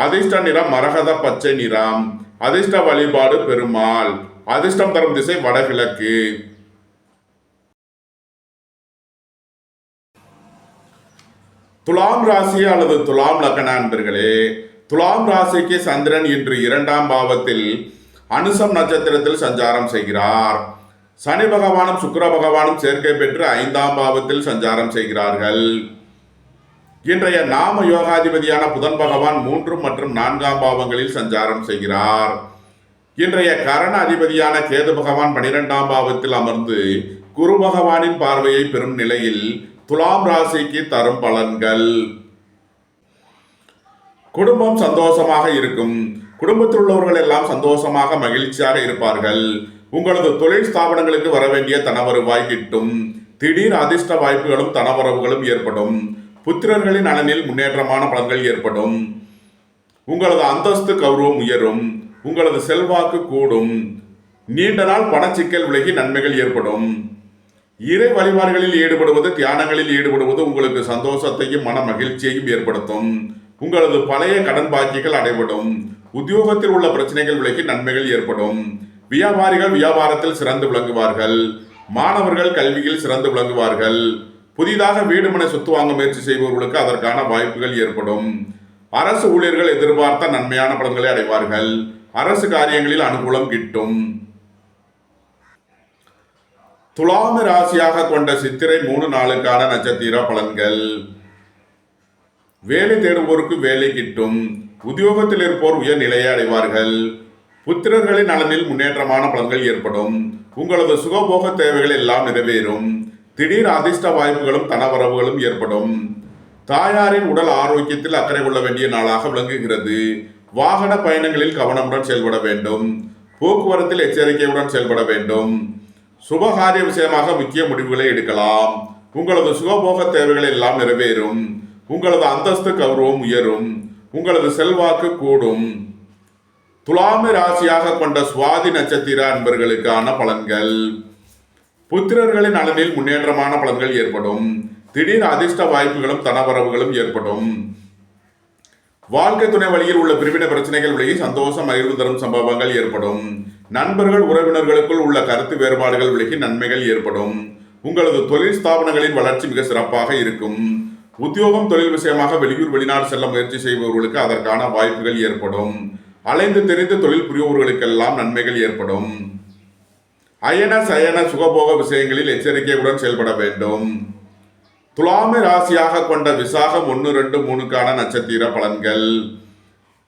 அதிர்ஷ்ட நிறம் மரகத பச்சை நிறம். அதிர்ஷ்ட வழிபாடு பெருமாள். அதிர்ஷ்டம் தரும் திசை வடகிழக்கு. துலாம் ராசி அல்லது துலாம் லக்ன அன்பர்களே, துலாம் ராசிக்கு சந்திரன் இன்று 2ஆம் பாவத்தில் அனுசம் நட்சத்திரத்தில் சஞ்சாரம் செய்கிறார். சனி பகவானும் சுக்கிர பகவானும் சேர்க்கை பெற்று 5ஆம் பாவத்தில் சஞ்சாரம் செய்கிறார்கள். இன்றைய நாம யோகாதிபதியான புதன் பகவான் 3 மற்றும் 4ஆம் பாவங்களில் சஞ்சாரம் செய்கிறார். இன்றைய கரண அதிபதியான கேது பகவான் 12ஆம் பாவத்தில் அமர்ந்து குரு பகவானின் பார்வையை பெறும் நிலையில் துலாம் ராசிக்கு தரும் பலன்கள். குடும்பம் சந்தோஷமாக இருக்கும். குடும்பத்தில் உள்ளவர்கள் எல்லாம் சந்தோஷமாக மகிழ்ச்சியாக இருப்பார்கள். உங்களது தொழில் ஸ்தாபனங்களுக்கு வர வேண்டிய தனவருவாய் கிட்டும். திடீர் அதிர்ஷ்ட வாய்ப்புகளும் தனவரவுகளும் ஏற்படும். புத்திரர்களின் நலனில் முன்னேற்றமான பலன்கள் ஏற்படும். உங்களது அந்தஸ்து கௌரவம் உயரும். உங்களது செல்வாக்கு கூடும். நீண்ட நாள் பணச்சிக்கல் விலகி நன்மைகள் ஏற்படும். இறை வழிபாடுகளில் ஈடுபடுவது, தியானங்களில் ஈடுபடுவது உங்களுக்கு சந்தோஷத்தையும் மன மகிழ்ச்சியையும் ஏற்படுத்தும். உங்களது பழைய கடன் பாக்கிகள் அடைபடும். உத்தியோகத்தில் உள்ள பிரச்சனைகள் விலகி நன்மைகள் ஏற்படும். வியாபாரிகள் வியாபாரத்தில் சிறந்து விளங்குவார்கள். மாணவர்கள் கல்வியில் சிறந்து விளங்குவார்கள். புதிதாக வீடு மனை சொத்து வாங்க முயற்சி செய்பவர்களுக்கு அதற்கான வாய்ப்புகள் ஏற்படும். அரசு ஊழியர்கள் எதிர்பார்த்த நன்மையான பலன்களை அடைவார்கள். அரசு காரியங்களில் அனுகூலம் கிட்டும். துலாம ராசியாக கொண்ட சித்திரை 3 நாளுக்கான நட்சத்திர பலன்கள். வேலை தேடுவோருக்கு வேலை கிட்டும். உத்தியோகத்தில் இருப்போர் உயர் நிலையை அடைவார்கள். புத்திரர்களின் நலனில் முன்னேற்றமான பலன்கள் ஏற்படும். உங்களது சுகபோக தேவைகள் எல்லாம் நிறைவேறும். திடீர் அதிர்ஷ்ட வாய்ப்புகளும் தனவரவுகளும் ஏற்படும். தாயாரின் உடல் ஆரோக்கியத்தில் அக்கறை கொள்ள வேண்டிய நாளாக விளங்குகிறது. வாகன பயணங்களில் கவனமுடன் செயல்பட வேண்டும். போக்குவரத்தில் எச்சரிக்கையுடன் செயல்பட வேண்டும். சுபகாரிய விஷயமாக முக்கிய முடிவுகளை எடுக்கலாம். உங்களது சுகபோக தேவைகள் எல்லாம் நிறைவேறும். உங்களது அந்தஸ்து கௌரவம் உயரும். உங்களது செல்வாக்கு கூடும். துலாம ராசியாக கொண்ட சுவாதி நட்சத்திர அன்பர்களுக்கான பலன்கள். புத்திரர்களின் நலனில் முன்னேற்றமான பலன்கள் ஏற்படும். திடீர் அதிர்ஷ்ட வாய்ப்புகளும் தனவரவுகளும் ஏற்படும். வாழ்க்கை துணை வழியில் உள்ள பிரிவின பிரச்சனைகள் விலகி சந்தோஷம் மகிழ்வு தரும் சம்பவங்கள் ஏற்படும். நண்பர்கள் உறவினர்களுக்குள் உள்ள கருத்து வேறுபாடுகள் விலகி நன்மைகள் ஏற்படும். உங்களது தொழில் ஸ்தாபனங்களின் வளர்ச்சி மிக சிறப்பாக இருக்கும். உத்தியோகம் தொழில் விஷயமாக வெளியூர் வெளிநாடு செல்ல முயற்சி செய்பவர்களுக்கு அதற்கான வாய்ப்புகள் ஏற்படும். அலைந்து தெரிந்து தொழில் புரிபவர்களுக்கெல்லாம் நன்மைகள் ஏற்படும். அயன சயன சுகபோக விஷயங்களில் எச்சரிக்கையுடன் செயல்பட வேண்டும். துலாம ராசியாக கொண்ட விசாகம் 1, 2, 3க்கான நட்சத்திர பலன்கள்.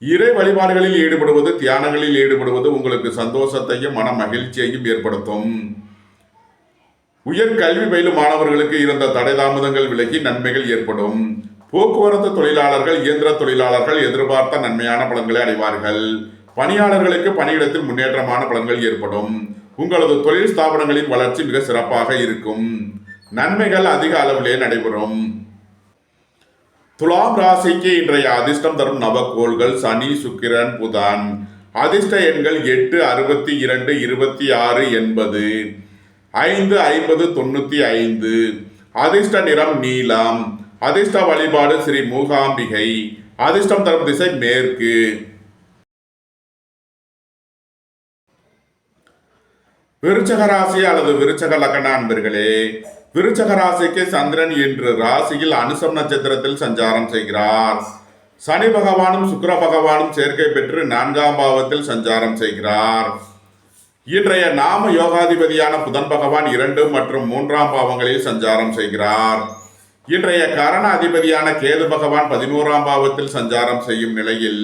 இறை வழிபாடுகளில் ஈடுபடுவது, தியானங்களில் ஈடுபடுவது உங்களுக்கு சந்தோஷத்தையும் மன மகிழ்ச்சியையும் ஏற்படுத்தும். உயர் கல்வி பயிலும் மாணவர்களுக்கு இருந்த தடை தாமதங்கள் விலகி நன்மைகள் ஏற்படும். போக்குவரத்து தொழிலாளர்கள், இயந்திர தொழிலாளர்கள் எதிர்பார்த்த நன்மையான பலன்களை அடைவார்கள். பணியாளர்களுக்கு பணியிடத்தில் முன்னேற்றமான பலன்கள் ஏற்படும். உங்களது தொழில் ஸ்தாபனங்களின் வளர்ச்சி மிக சிறப்பாக இருக்கும். நன்மைகள் அதிக அளவிலே நடைபெறும். துலாம் ராசிக்கு இன்றைய அதிர்ஷ்டம் தரும் நவக்கோள்கள் சனி, சுக்கிரன், புதன். அதிர்ஷ்ட எண்கள் 8, 62, 26, 80, 5, 50, 95. அதிர்ஷ்ட நிறம் நீலம். அதிர்ஷ்ட வழிபாடு ஸ்ரீ மூகாம்பிகை. அதிர்ஷ்டம் தரும் திசை மேற்கு. விருச்சக ராசி அல்லது விருச்சக லக்ன அன்பர்களே, விருச்சக ராசிக்கு சந்திரன் இன்று ராசியில் அனுசம் நட்சத்திரத்தில் சஞ்சாரம் செய்கிறார். சனி பகவானும் சுக்கிர பகவானும் சேர்க்கை பெற்று 4ஆம் பாவத்தில் சஞ்சாரம் செய்கிறார். இன்றைய நாம யோகாதிபதியான புதன் பகவான் 2 மற்றும் 3ஆம் பாவங்களில் சஞ்சாரம் செய்கிறார். இன்றைய கரண அதிபதியான கேது பகவான் 11ஆம் பாவத்தில் சஞ்சாரம் செய்யும் நிலையில்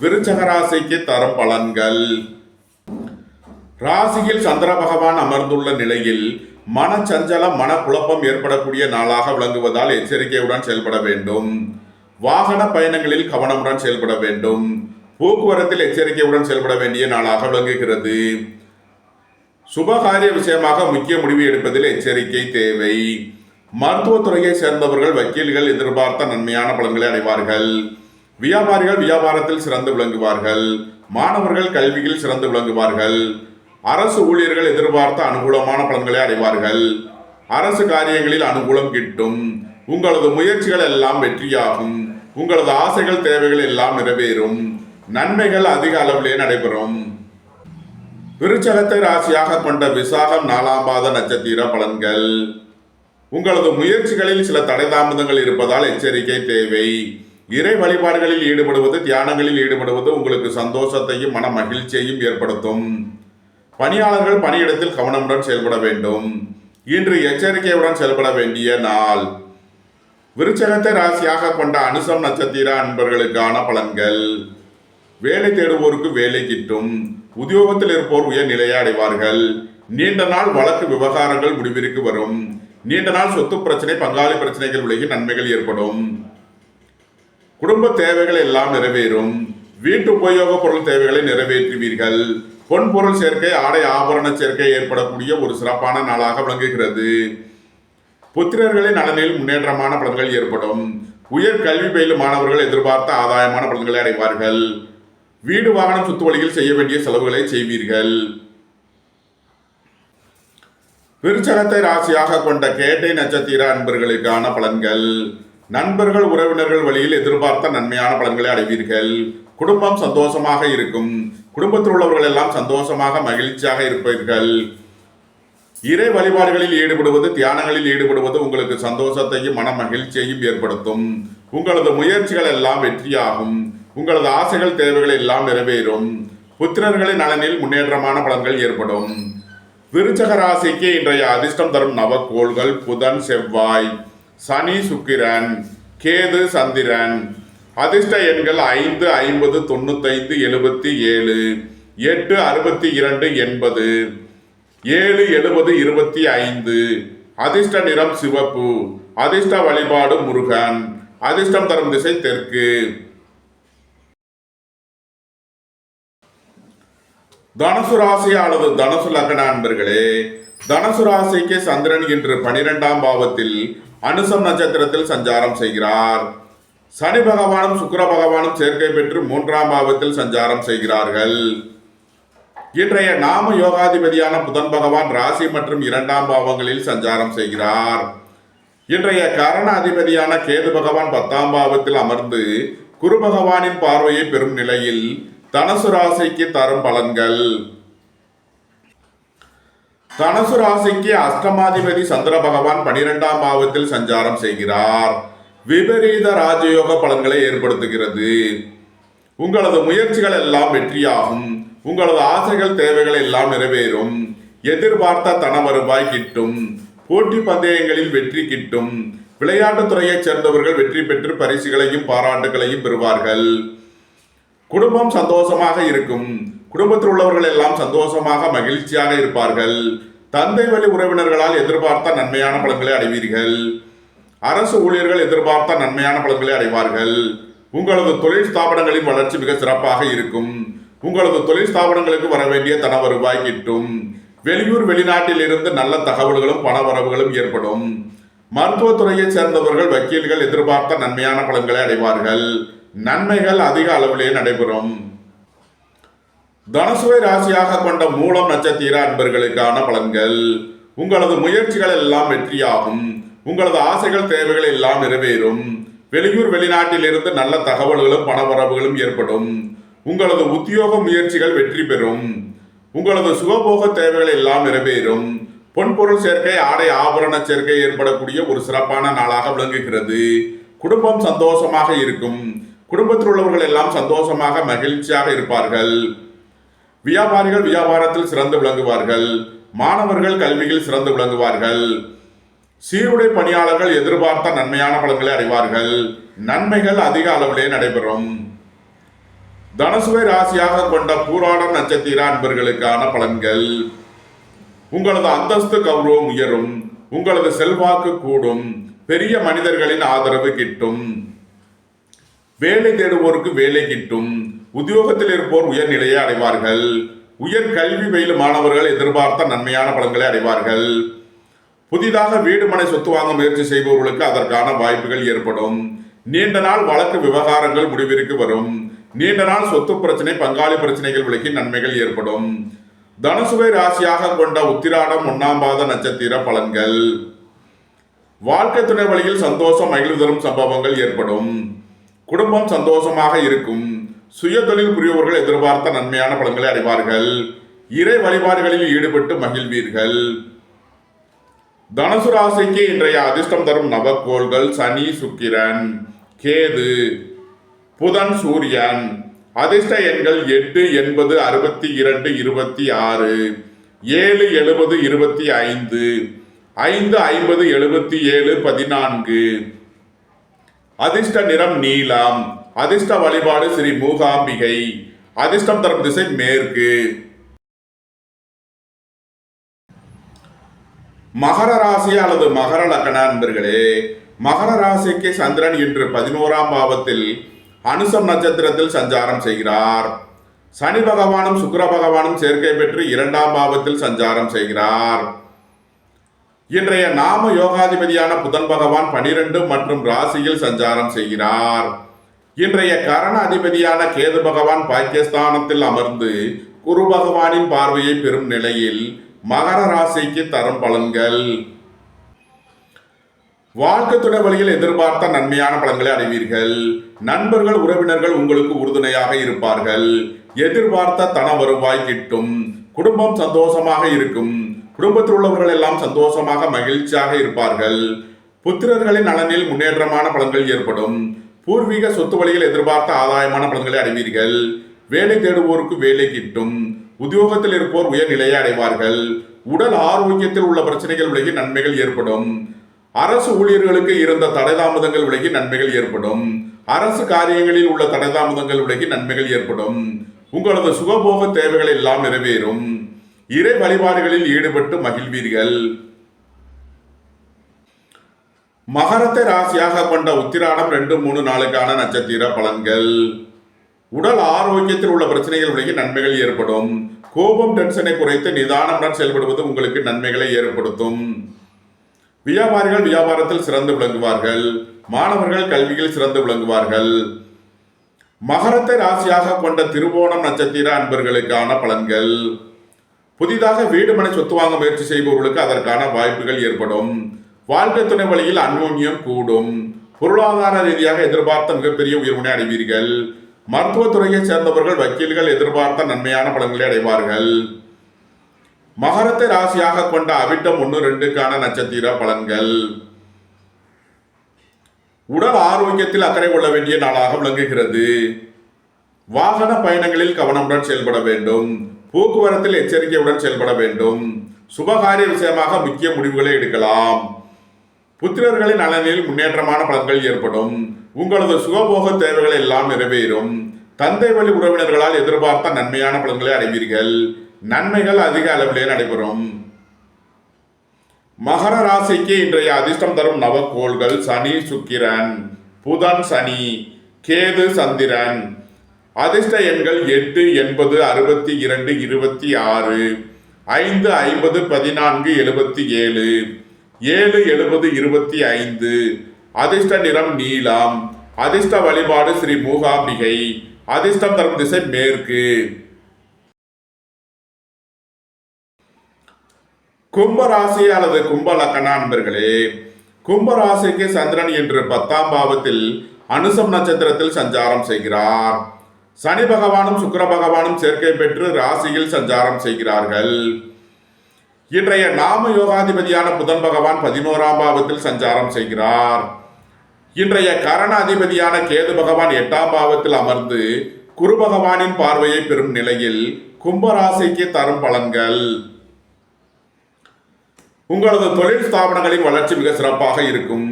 விருச்சக ராசிக்கு தரும் பலன்கள். ராசியில் சந்திர பகவான் அமர்ந்துள்ள நிலையில் மனச்சஞ்சலம், மனக்குழப்பம் ஏற்படக்கூடிய நாளாக விளங்குவதால் எச்சரிக்கையுடன் செயல்பட வேண்டும். வாகன பயணங்களில் கவனமுடன் செயல்பட வேண்டும். போக்குவரத்தில் எச்சரிக்கையுடன் செயல்பட வேண்டிய நாளாக விளங்குகிறது. சுபகாரிய விஷயமாக முக்கிய முடிவு எடுப்பதில் எச்சரிக்கை தேவை. மருத்துவத்துறையை சேர்ந்தவர்கள், வக்கீல்கள் எதிர்பார்த்த நன்மையான பலன்களை அடைவார்கள். வியாபாரிகள் வியாபாரத்தில் சிறந்து விளங்குவார்கள். மாணவர்கள் கல்வியில் சிறந்து விளங்குவார்கள். அரசு ஊழியர்கள் எதிர்பார்த்த அனுகூலமான பலன்களை அடைவார்கள். அரசு காரியங்களில் அனுகூலம் கிட்டும். உங்களது முயற்சிகள் எல்லாம் வெற்றியாகும். உங்களது ஆசைகள் தேவைகள் எல்லாம் நிறைவேறும். நன்மைகள் அதிக அளவிலே நடைபெறும். விருச்சகத்தை ராசியாக கொண்ட விசாகம் 4ஆம் பாத நட்சத்திர பலன்கள். உங்களது முயற்சிகளில் சில தடை தாமதங்கள் இருப்பதால் எச்சரிக்கை தேவை. இறை வழிபாடுகளில் ஈடுபடுவது, தியானங்களில் ஈடுபடுவது உங்களுக்கு சந்தோஷத்தையும் மன மகிழ்ச்சியையும் ஏற்படுத்தும். பணியாளர்கள் பணியிடத்தில் கவனமுடன் செயல்பட வேண்டும். இன்று எச்சரிக்கையுடன் செயல்பட வேண்டிய நாள். விருச்சகத்தை ராசியாக கொண்ட அனுசம் நட்சத்திர அன்பர்களுக்கான பலன்கள். வேலை தேடுவோருக்கு வேலை கிட்டும். உத்தியோகத்தில் இருப்போர் உயர்நிலையை அடைவார்கள். நீண்ட நாள் வழக்கு விவகாரங்கள் முடிவிற்கு வரும். நீண்ட நாள் சொத்து பிரச்சனை, பங்காளி பிரச்சனைகள் விலகி நன்மைகள் ஏற்படும். குடும்ப தேவைகள் எல்லாம் நிறைவேறும். வீட்டு உபயோக பொருள் தேவைகளை நிறைவேற்றுவீர்கள். பொன் பொருள் சேர்க்கை, ஆடை ஆபரண சேர்க்கை ஏற்படக்கூடிய ஒரு சிறப்பான நாளாக விளங்குகிறது. புத்திரர்களின் நலனில் முன்னேற்றமான பலன்கள் ஏற்படும். உயர் கல்வி பயிலும் மாணவர்கள் எதிர்பார்த்த ஆதாயமான பலன்களை அடைவார்கள். வீடு வாகனம் சொத்து வழியில் செய்ய வேண்டிய செலவுகளை செய்வீர்கள். விருச்சகத்தை ராசியாக கொண்ட கேட்டை நட்சத்திர அன்பர்களுக்கான பலன்கள். நண்பர்கள் உறவினர்கள் வழியில் எதிர்பார்த்த நன்மையான பலன்களை அடைவீர்கள். குடும்பம் சந்தோஷமாக இருக்கும். குடும்பத்தில் உள்ளவர்கள் எல்லாம் சந்தோஷமாக மகிழ்ச்சியாக இருப்பீர்கள். இறை வழிபாடுகளில் ஈடுபடுவது, தியானங்களில் ஈடுபடுவது உங்களுக்கு சந்தோஷத்தையும் மன மகிழ்ச்சியையும் ஏற்படுத்தும். உங்களது முயற்சிகள் எல்லாம் வெற்றியாகும். உங்களது ஆசைகள் தேவைகள் எல்லாம் நிறைவேறும். புத்திரர்களின் நலனில் முன்னேற்றமான பலன்கள் ஏற்படும். விருச்சக ராசிக்கு இன்றைய அதிர்ஷ்டம் தரும் நவக்கோள்கள் புதன், செவ்வாய், சனி, சுக்கிரன், கேது, சந்திரன். அதிர்ஷ்ட எண்கள் 5, 50, 95, 77, 8, 62, 80, 7, 70, 25. அதிர்ஷ்ட நிறம் சிவப்பு. அதிர்ஷ்ட வழிபாடு முருகன். அதிர்ஷ்டம் தரும் திசை தெற்கு. தனுசு ராசி அல்லது தனுசு லக்ன அன்பர்களே, தனுசு ராசிக்கு சந்திரன் இன்று 12ஆம் பாவத்தில் அனுசம் நட்சத்திரத்தில் சஞ்சாரம் செய்கிறார். சனி பகவானும் சுக்கிர பகவானும் சேர்க்கை பெற்று 3ஆம் பாவத்தில் சஞ்சாரம் செய்கிறார்கள். இன்றைய நாம யோகாதிபதியான புதன் பகவான் ராசி மற்றும் 2ஆம் பாவங்களில் சஞ்சாரம் செய்கிறார். இன்றைய கரண அதிபதியான கேது பகவான் 10ஆம் பாவத்தில் அமர்ந்து குரு பகவானின் பார்வையை பெறும் நிலையில் தனுசு ராசிக்கு தரும் பலன்கள். தனுசு ராசிக்கு அஷ்டமாதிபதி சந்திர பகவான் 12ஆம் பாவத்தில் சஞ்சாரம் செய்கிறார். விபரீத ராஜயோக பலன்களை ஏற்படுத்துகிறது. உங்களது முயற்சிகள் எல்லாம் வெற்றியாகும். உங்களது ஆசைகள் தேவைகள் எல்லாம் நிறைவேறும். எதிர்பார்த்த தன வருவாய் கிட்டும். போட்டி பந்தயங்களில் வெற்றி கிட்டும். விளையாட்டுத் துறையைச் சேர்ந்தவர்கள் வெற்றி பெற்று பரிசுகளையும் பாராட்டுகளையும் பெறுவார்கள். குடும்பம் சந்தோஷமாக இருக்கும். குடும்பத்தில் உள்ளவர்கள் எல்லாம் சந்தோஷமாக மகிழ்ச்சியாக இருப்பார்கள். தந்தை வழி உறவினர்களால் எதிர்பார்த்த நன்மையான பலன்களை அடைவீர்கள். அரசு ஊழியர்கள் எதிர்பார்த்த நன்மையான பலன்களை அடைவார்கள். உங்களது தொழில் ஸ்தாபனங்களின் வளர்ச்சி மிக சிறப்பாக இருக்கும். உங்களது தொழில் ஸ்தாபனங்களுக்கு வர வேண்டிய தன வருவாய் கிட்டும். வெளியூர் வெளிநாட்டில் இருந்து நல்ல தகவல்களும் பண வரவுகளும் ஏற்படும். மருத்துவத்துறையைச் சேர்ந்தவர்கள், வக்கீல்கள் எதிர்பார்த்த நன்மையான பலன்களை அடைவார்கள். நன்மைகள் அதிக அளவிலே நடைபெறும். தனுசுவை ராசியாக கொண்ட மூலம் நட்சத்திர அன்பர்களுக்கான பலன்கள். உங்களது முயற்சிகள் எல்லாம் வெற்றியாகும். உங்களது ஆசைகள் தேவைகள் எல்லாம் நிறைவேறும். வெளியூர் வெளிநாட்டில் இருந்து நல்ல தகவல்களும் பணவரவுகளும் ஏற்படும். உங்களது உத்தியோக முயற்சிகள் வெற்றி பெறும். உங்களது சுகபோக தேவைகள் எல்லாம் நிறைவேறும். பொன்பொருள் சேர்க்கை, ஆடை ஆபரண சேர்க்கை ஏற்படக்கூடிய ஒரு சிறப்பான நாளாக விளங்குகிறது. குடும்பம் சந்தோஷமாக இருக்கும். குடும்பத்தில் உள்ளவர்கள் எல்லாம் சந்தோஷமாக மகிழ்ச்சியாக இருப்பார்கள். வியாபாரிகள் வியாபாரத்தில் சிறந்து விளங்குவார்கள். மாணவர்கள் கல்வியில் சிறந்து விளங்குவார்கள். சீருடை பணியாளர்கள் எதிர்பார்த்த நன்மையான பலன்களை அடைவார்கள். நன்மைகள் அதிக அளவிலே நடைபெறும். தனுசுவை ராசியாக கொண்ட பூராடம் நட்சத்திர அன்பர்களுக்கான பலன்கள். உங்களது அந்தஸ்து கௌரவம் உயரும். உங்களது செல்வாக்கு கூடும். பெரிய மனிதர்களின் ஆதரவு கிட்டும். வேலை தேடுவோருக்கு வேலை கிட்டும். உத்தியோகத்தில் இருப்போர் உயர்நிலையை அடைவார்கள். உயர் கல்வி பயிலும் மாணவர்கள் எதிர்பார்த்த நன்மையான பலன்களை அடைவார்கள். புதிதாக வீடு மனை சொத்து வாங்க முயற்சி செய்பவர்களுக்கு அதற்கான வாய்ப்புகள் ஏற்படும். நீண்ட நாள் வழக்கு விவகாரங்கள் முடிவிற்கு வரும். நீண்ட நாள் சொத்து பிரச்சனை, பங்காளி பிரச்சனைகள் விலகி நன்மைகள் ஏற்படும். தனுசுவை ராசியாக கொண்ட உத்திராடம் 1ஆம் பாத நட்சத்திர பலன்கள். வாழ்க்கை துணை வழியில் சந்தோஷம் மகிழ்வு தரும் சம்பவங்கள் ஏற்படும். குடும்பம் சந்தோஷமாக இருக்கும். சுய தொழில் புரிபவர்கள் எதிர்பார்த்த நன்மையான பலன்களை அடைவார்கள். இறை வழிபாடுகளில் ஈடுபட்டு மகிழ்வீர்கள். தனுசு ராசிக்கு இன்றைய அதிர்ஷ்டம் தரும் நவக்கோள்கள் சனி, சுக்கிரன், கேது, புதன், சூரியன். அதிர்ஷ்ட எண்கள் 8, 80, 62, 26, 7, 70, 25, 5, 50, 77, 14. அதிர்ஷ்ட நிறம் நீலம். அதிர்ஷ்ட வழிபாடு ஸ்ரீ மூகாம்பிகை. அதிர்ஷ்டம் தரும் திசை மேற்கு. மகர ராசி அல்லது மகர லக்ன நண்பர்களே, மகர ராசிக்கு சந்திரன் இன்று 11ஆம் பாவத்தில் அனுசம் நட்சத்திரத்தில் சஞ்சாரம் செய்கிறார். சனி பகவானும் சுக்கிர பகவானும் சேர்க்கை பெற்று 2ஆம் பாவத்தில் சஞ்சாரம் செய்கிறார். இன்றைய நாம யோகாதிபதியான புதன் பகவான் 12 மற்றும் ராசியில் சஞ்சாரம் செய்கிறார். இன்றைய கரண அதிபதியான கேது பகவான் பாக்கியஸ்தானத்தில் அமர்ந்து குரு பகவானின் பார்வையை பெறும் நிலையில் மகர ராசிக்கு தரும் பலன்கள். வாழ்க்கை துணை வழியில் எதிர்பார்த்த நன்மையான பலன்களை அடைவீர்கள். நண்பர்கள், உறவினர்கள் உங்களுக்கு உறுதுணையாக இருப்பார்கள். எதிர்பார்த்த தன வருவாய் கிட்டும். குடும்பம் சந்தோஷமாக இருக்கும். குடும்பத்தில் உள்ளவர்கள் எல்லாம் சந்தோஷமாக மகிழ்ச்சியாக இருப்பார்கள். புத்திரர்களின் நலனில் முன்னேற்றமான பலன்கள் ஏற்படும். பூர்வீக சொத்து வழியில் எதிர்பார்த்த ஆதாயமான பலன்களை அடைவீர்கள். வேலை தேடுவோருக்கு வேலை கிட்டும். உத்தியோகத்தில் இருப்போர் உயர்நிலையை அடைவார்கள். உடல் ஆரோக்கியத்தில் உள்ள பிரச்சனைகள் விலகி நன்மைகள் ஏற்படும். அரசு ஊழியர்களுக்கு இருந்த தடைதாமதங்கள் விலகி நன்மைகள் ஏற்படும். அரசு காரியங்களில் உள்ள தடைதாமதங்கள் விலகி நன்மைகள் ஏற்படும். உங்களது சுகபோக தேவைகள் எல்லாம் நிறைவேறும். இறை வழிபாடுகளில் ஈடுபட்டு மகிழ்வீர்கள். மகரத்தை ராசியாக கொண்ட உத்திராடம் 2, 3 நாளுக்கான நட்சத்திர பலன்கள். உடல் ஆரோக்கியத்தில் உள்ள பிரச்சனைகள் விலகி நன்மைகள் ஏற்படும். கோபம், டென்ஷனை குறைத்து நிதானமுடன் செயல்படுவது உங்களுக்கு நன்மைகளை ஏற்படுத்தும். வியாபாரிகள் வியாபாரத்தில் சிறந்து விளங்குவார்கள். மாணவர்கள் கல்வியில் சிறந்து விளங்குவார்கள். மகரத்தை ராசியாக கொண்ட திருவோணம் நட்சத்திர அன்பர்களுக்கான பலன்கள். புதிதாக வீடு மனை சொத்து வாங்க முயற்சி செய்பவர்களுக்கு அதற்கான வாய்ப்புகள் ஏற்படும். வாழ்க்கை துணை வழியில் அந்யோன்யம் கூடும். பொருளாதார ரீதியாக எதிர்பார்த்த மிகப்பெரிய உயர்வினை அடைவீர்கள். மருத்துவத்துறையை சேர்ந்தவர்கள், வக்கீல்கள் எதிர்பார்த்த நன்மையான பலன்களை அடைவார்கள். மகரத்தை ராசியாக கொண்ட அவிட்டம் 1, 2க்கான நட்சத்திர பலன்கள். உடல் ஆரோக்கியத்தில் அக்கறை கொள்ள வேண்டிய நாளாக விளங்குகிறது. வாகன பயணங்களில் கவனமுடன் செயல்பட வேண்டும். போக்குவரத்தில் எச்சரிக்கையுடன் செயல்பட வேண்டும். சுபகாரிய விஷயமாக முக்கிய முடிவுகளை எடுக்கலாம். புத்திரர்களின் நலனில் முன்னேற்றமான பலன்கள் ஏற்படும். உங்களது சுகபோக தேவைகள் எல்லாம் நிறைவேறும். தந்தை வழி உறவினர்களால் எதிர்பார்த்த நன்மையான பலன்களை அடைவீர்கள். நன்மைகள் அதிக அளவிலே நடைபெறும். மகர ராசிக்கு இன்றைய அதிர்ஷ்டம் தரும் நவக்கோள்கள் சனி, சுக்கிரன், புதன், சனி, கேது, சந்திரன். அதிர்ஷ்ட எண்கள் 8, 80, 62, 26, 5, 50, 14, 77, 7, 70, 25. அதிர்ஷ்ட நிறம் நீலம். அதிர்ஷ்ட வழிபாடு ஸ்ரீ மூகாம்பிகை. அதிர்ஷ்டம் தரும் திசை மேற்கு. கும்பராசி அல்லது கும்ப லக்ன நண்பர்களே, கும்பராசிக்கு சந்திரன் இன்று 10ஆம் பாவத்தில் அனுசம் நட்சத்திரத்தில் சஞ்சாரம் செய்கிறார். சனி பகவானும் சுக்கிர பகவானும் சேர்க்கை பெற்று ராசியில் சஞ்சாரம் செய்கிறார்கள். இன்றைய நாம யோகாதிபதியான புதன் பகவான் 11ஆம் பாவத்தில் சஞ்சாரம் செய்கிறார். இன்றைய கரண அதிபதியான கேது பகவான் 8ஆம் பாவத்தில் அமர்ந்து குரு பகவானின் பார்வையை பெறும் நிலையில் கும்பராசிக்கு தரும் பலன்கள். உங்களது தொழில் ஸ்தாபனங்களின் வளர்ச்சி மிக சிறப்பாக இருக்கும்.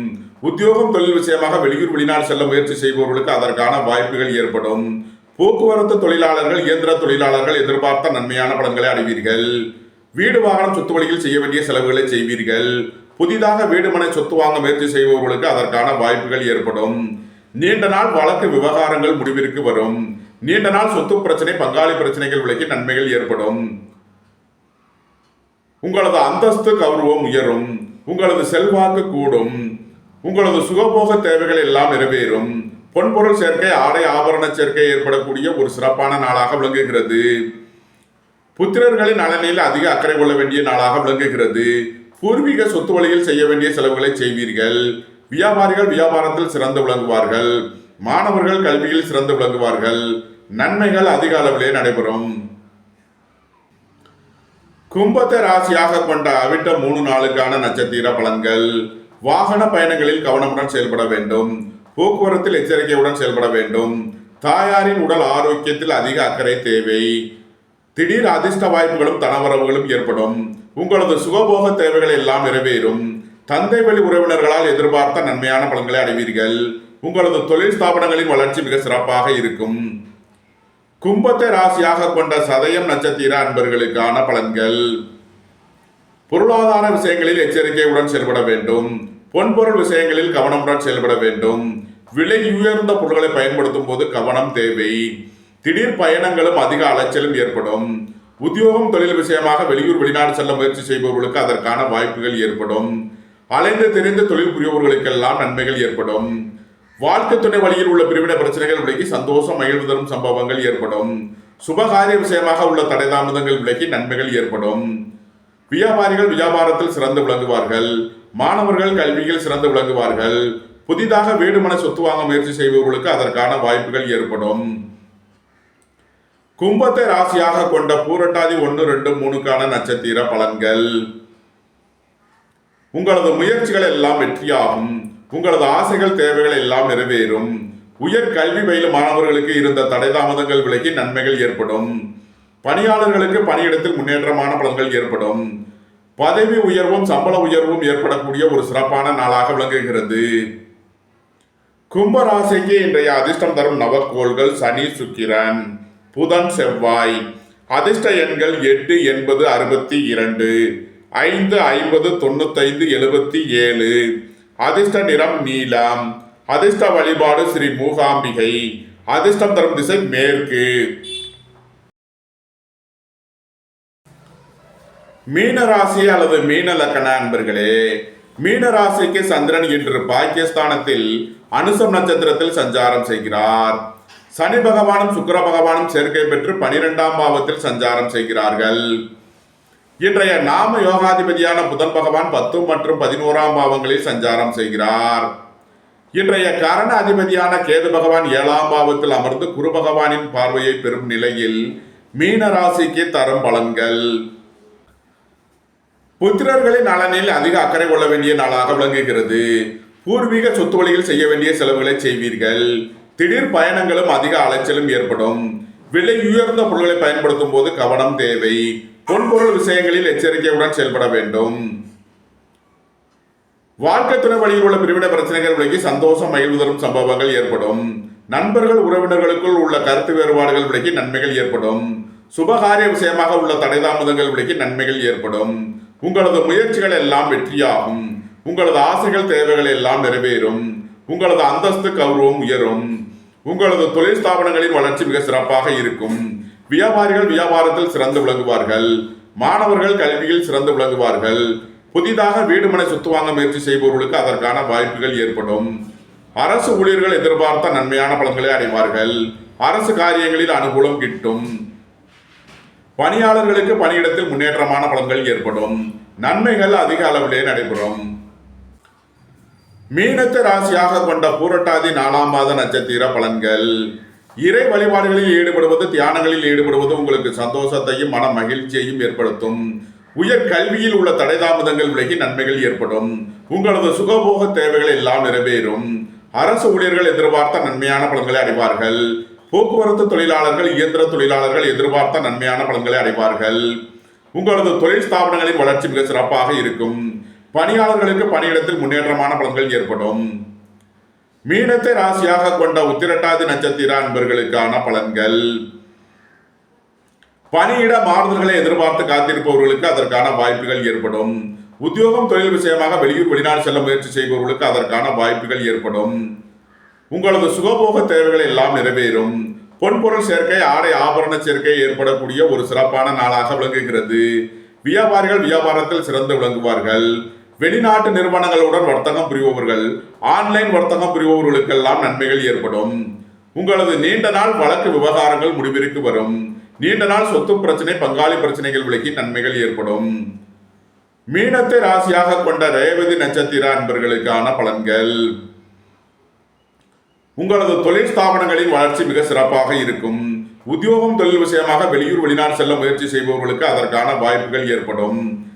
உத்தியோகம், தொழில் விஷயமாக வெளியூர் வெளிநாடு செல்ல முயற்சி செய்பவர்களுக்கு அதற்கான வாய்ப்புகள் ஏற்படும். போக்குவரத்து தொழிலாளர்கள், இயந்திர தொழிலாளர்கள் எதிர்பார்த்த நன்மையான பலன்களை அடைவீர்கள். வீடு வாகனம் சொத்து வழியில் செய்ய வேண்டிய செலவுகளை செய்வீர்கள். புதிதாக வீடு மனை சொத்து வாங்க முயற்சி செய்பவர்களுக்கு அதற்கான வாய்ப்புகள் ஏற்படும். நீண்ட நாள் வழக்கு விவகாரங்கள் முடிவிற்கு வரும். நீண்ட நாள் சொத்து பிரச்சனை, பங்காளி பிரச்சனைகள் விலகி நன்மைகள் ஏற்படும். உங்களது அந்தஸ்து, கௌரவம் உயரும். உங்களது செல்வாக்கு கூடும். உங்களது சுகபோக தேவைகள் எல்லாம் நிறைவேறும். பொன்பொருள் சேர்க்கை, ஆடை ஆபரண சேர்க்கை ஏற்படக்கூடிய ஒரு சிறப்பான நாளாக விளங்குகிறது. புத்திரர்களின் நலனில் அதிக அக்கறை கொள்ள வேண்டிய நாளாக விளங்குகிறது. பூர்வீக சொத்து வழியில் செய்ய வேண்டிய செலவுகளை செய்வீர்கள். வியாபாரிகள் வியாபாரத்தில் சிறந்து விளங்குவார்கள். மாணவர்கள் கல்வியில் சிறந்து விளங்குவார்கள். நன்மைகள் அதிக அளவிலே நடைபெறும். கும்பத்தை ராசியாக கொண்ட அவிட்ட 3 நாளுக்கான நட்சத்திர பலன்கள். வாகன பயணங்களில் கவனமுடன் செயல்பட வேண்டும். போக்குவரத்தில் எச்சரிக்கையுடன் செயல்பட வேண்டும். தாயாரின் உடல் ஆரோக்கியத்தில் அதிக அக்கறை தேவை. திடீர் அதிர்ஷ்ட வாய்ப்புகளும் தனவரவுகளும் ஏற்படும். உங்களது சுகபோக தேவைகள் எல்லாம் நிறைவேறும். தந்தை வழி உறவினர்களால் எதிர்பார்த்த நன்மையான பலன்களை அடைவீர்கள். உங்களது தொழில் ஸ்தாபனங்களின் வளர்ச்சி மிக சிறப்பாக இருக்கும். கும்பத்தை ராசியாக கொண்ட சதயம் நட்சத்திர அன்பர்களுக்கான பலன்கள். பொருளாதார விஷயங்களில் எச்சரிக்கையுடன் செயல்பட வேண்டும். பொன்பொருள் விஷயங்களில் கவனமுடன் செயல்பட வேண்டும். விலை உயர்ந்த பொருட்களை பயன்படுத்தும் போது கவனம் தேவை. திடீர் பயணங்களும் அதிக அலைச்சலும் ஏற்படும். உத்தியோகம் தொழில் விஷயமாக வெளியூர் வெளிநாடு செல்ல முயற்சி செய்பவர்களுக்கு அதற்கான வாய்ப்புகள் ஏற்படும். அலைந்து தெரிந்து தொழில் புரிபவர்களுக்கெல்லாம் நன்மைகள் ஏற்படும். வாழ்க்கை துணை வழியில் உள்ள பிரிவினை பிரச்சனைகள் விலகி சந்தோஷம் மகிழ்வு தரும் சம்பவங்கள் ஏற்படும். சுபகாரிய விஷயமாக உள்ள தடை தாமதங்கள் விலகி நன்மைகள் ஏற்படும். வியாபாரிகள் வியாபாரத்தில் சிறந்து விளங்குவார்கள். மாணவர்கள் கல்வியில் சிறந்து விளங்குவார்கள். புதிதாக வீடுமனை சொத்து வாங்க முயற்சி செய்பவர்களுக்கு அதற்கான வாய்ப்புகள் ஏற்படும். கும்பத்தை ராசியாக கொண்ட பூரட்டாதி 1, 2, 3க்கான நட்சத்திர பலன்கள். உங்களது முயற்சிகள் எல்லாம் வெற்றியாகும். உங்களது ஆசைகள் தேவைகள் எல்லாம் நிறைவேறும். உயர் கல்வி பயிலும் மாணவர்களுக்கு இருந்த தடை தாமதங்கள் விலகி நன்மைகள் ஏற்படும். பணியாளர்களுக்கு பணியிடத்தில் முன்னேற்றமான பலன்கள் ஏற்படும். பதவி உயர்வும் சம்பள உயர்வும் ஏற்படக்கூடிய ஒரு சிறப்பான நாளாக விளங்குகிறது. கும்ப ராசிக்கு இன்றைய அதிர்ஷ்டம் தரும் நவக்கோள்கள் சனி, சுக்கிரன், புதன், செவ்வாய். அதிர்ஷ்ட எண்கள் 8, 80, 62, 5, 50, 95, 77. அதிர்ஷ்ட நிறம் நீலம். அதிர்ஷ்ட வழிபாடு ஸ்ரீ மூகாம்பிகை. அதிர்ஷ்டம் தரும் திசை மேற்கு. மீன ராசி அல்லது மீன லக்கண அன்பர்களே, மீன ராசிக்கு சந்திரன் இன்று பாக்கியஸ்தானத்தில் அனுசம் நட்சத்திரத்தில் சஞ்சாரம் செய்கிறார். சனி பகவானும் சுக்கிர பகவானும் சேர்க்கை பெற்று 12ஆம் பாவத்தில் சஞ்சாரம் செய்கிறார்கள். இன்றைய நாம யோகாதிபதியான புதன் பகவான் 10 மற்றும் 11ஆம் பாவங்களில் சஞ்சாரம் செய்கிறார். இன்றைய கரண அதிபதியான கேது பகவான் 7ஆம் பாவத்தில் அமர்ந்து குரு பகவானின் பார்வையை பெறும் நிலையில் மீன ராசிக்கு தரும் பலன்கள். புத்திரர்களின் நலனில் அதிக அக்கறை கொள்ள வேண்டிய நாளாக விளங்குகிறது. பூர்வீக சொத்து வழியில் செய்ய வேண்டிய செலவுகளை செய்வீர்கள். திடீர் பயணங்களும் அதிக அலைச்சலும் ஏற்படும். விலை உயர்ந்த பொருட்களை பயன்படுத்தும் போது கவனம் தேவை. பொன்பொருள் விஷயங்களில் எச்சரிக்கையுடன் செயல்பட வேண்டும். வாழ்க்கை துணை வழியில் உள்ள பிரிவினை பிரச்சனைகள் விலகி சந்தோஷம் மகிழ்வு தரும் சம்பவங்கள் ஏற்படும். நண்பர்கள் உறவினர்களுக்குள் உள்ள கருத்து வேறுபாடுகள் விலகி நன்மைகள் ஏற்படும். சுபகாரிய விஷயமாக உள்ள தடை தாமதங்கள் விலகி நன்மைகள் ஏற்படும். உங்களது முயற்சிகள் எல்லாம் வெற்றியாகும். உங்களது ஆசைகள் தேவைகள் எல்லாம் நிறைவேறும். உங்களது அந்தஸ்து கௌரவம் உயரும். உங்களது தொழில் ஸ்தாபனங்களின் வளர்ச்சி மிக சிறப்பாக இருக்கும். வியாபாரிகள் வியாபாரத்தில் சிறந்து விளங்குவார்கள். மாணவர்கள் கல்வியில் சிறந்து விளங்குவார்கள். புதிதாக வீடுமனை சொத்து வாங்க முயற்சி செய்பவர்களுக்கு அதற்கான வாய்ப்புகள் ஏற்படும். அரசு ஊழியர்கள் எதிர்பார்த்த நன்மையான பலன்களை அடைவார்கள். அரசு காரியங்களில் அனுகூலம் கிட்டும். பணியாளர்களுக்கு பணியிடத்தில் முன்னேற்றமான பலன்கள் ஏற்படும். நன்மைகள் அதிக அளவிலே நடைபெறும். மீனத்தை ராசியாக கொண்ட பூரட்டாதி 4ஆம் பாத நட்சத்திர பலன்கள். இறை வழிபாடுகளில் ஈடுபடுவது, தியானங்களில் ஈடுபடுவது உங்களுக்கு சந்தோஷத்தையும் மன மகிழ்ச்சியையும் ஏற்படுத்தும். உயர் கல்வியில் உள்ள தடை தாமதங்கள் விலகி நன்மைகள் ஏற்படும். உங்களது சுகபோக தேவைகள் எல்லாம் நிறைவேறும். அரசு ஊழியர்கள் எதிர்பார்த்த நன்மையான பலன்களை அடைவார்கள். போக்குவரத்து தொழிலாளர்கள் இயந்திர தொழிலாளர்கள் எதிர்பார்த்த நன்மையான பலன்களை அடைவார்கள். உங்களது தொழில் ஸ்தாபனங்களின் வளர்ச்சி மிக சிறப்பாக இருக்கும். பணியாளர்களுக்கு பணியிடத்தில் முன்னேற்றமான பலன்கள் ஏற்படும். மீனத்தை ராசியாக கொண்ட உத்திரட்டாதி நட்சத்திர அன்பர்களுக்கான பலன்கள். பணியிட மாறுதல்களை எதிர்பார்த்து காத்திருப்பவர்களுக்கு அதற்கான வாய்ப்புகள் ஏற்படும். உத்தியோகம் தொழில் விஷயமாக வெளியூர் வெளிநாடு செல்ல முயற்சி செய்பவர்களுக்கு அதற்கான வாய்ப்புகள் ஏற்படும். உங்களது சுகபோக தேவைகள் எல்லாம் நிறைவேறும். பொன்பொருள் சேர்க்கை, ஆடை ஆபரண சேர்க்கை ஏற்படக்கூடிய ஒரு சிறப்பான நாளாக விளங்குகிறது. வியாபாரிகள் வியாபாரத்தில் சிறந்து விளங்குவார்கள். வெளிநாட்டு நிறுவனங்களுடன் வர்த்தகம் புரிபவர்கள், ஆன்லைன் வர்த்தகம் புரிபவர்களுக்கெல்லாம் நன்மைகள் ஏற்படும். உங்களது நீண்ட நாள் வழக்கு விவகாரங்கள் முடிவிற்கு வரும். நீண்ட நாள் சொத்து பிரச்சனை, பங்காளி பிரச்சனைகள் விலகி நன்மைகள் ஏற்படும். மீனத்தை ராசியாக கொண்ட ரேவதி நட்சத்திர அன்பர்களுக்கான பலன்கள். உங்களது தொழில் ஸ்தாபனங்களின் வளர்ச்சி மிக சிறப்பாக இருக்கும். உத்தியோகம் தொழில் விஷயமாக வெளியூர் வெளிநாடு செல்ல முயற்சி செய்பவர்களுக்கு அதற்கான வாய்ப்புகள் ஏற்படும்.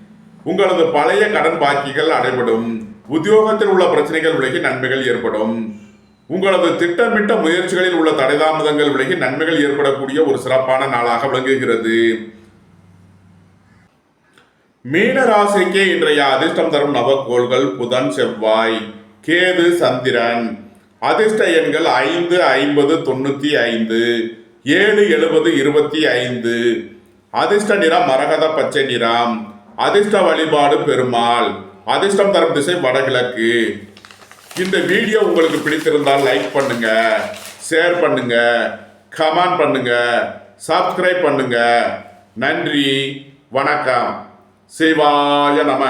உங்களது பழைய கடன் பாக்கிகள் அடைபடும். உத்தியோகத்தில் உள்ள பிரச்சனைகள் விலகி நன்மைகள் ஏற்படும். உங்களது திட்டமிட்ட முயற்சிகளில் உள்ள தடைதாமதங்கள் விலகி நன்மைகள் ஏற்படக்கூடிய ஒரு சிறப்பான நாளாக விளங்குகிறது. மீன ராசிக்கு இன்றைய அதிர்ஷ்டம் தரும் நவக்கோள்கள் புதன், செவ்வாய், கேது, சந்திரன். அதிர்ஷ்ட எண்கள் 5, 50, 95, 7, 70, 25. அதிர்ஷ்ட நிறம் மரகத பச்சை நிறம். அதிர்ஷ்ட வழிபாடு பெருமாள். அதிர்ஷ்டம் தரும் திசை வடகிழக்கு. இந்த வீடியோ உங்களுக்கு பிடித்திருந்தால் லைக் பண்ணுங்க, ஷேர் பண்ணுங்க, கமெண்ட் பண்ணுங்க, சப்ஸ்கிரைப் பண்ணுங்க. நன்றி, வணக்கம். சிவாய நம.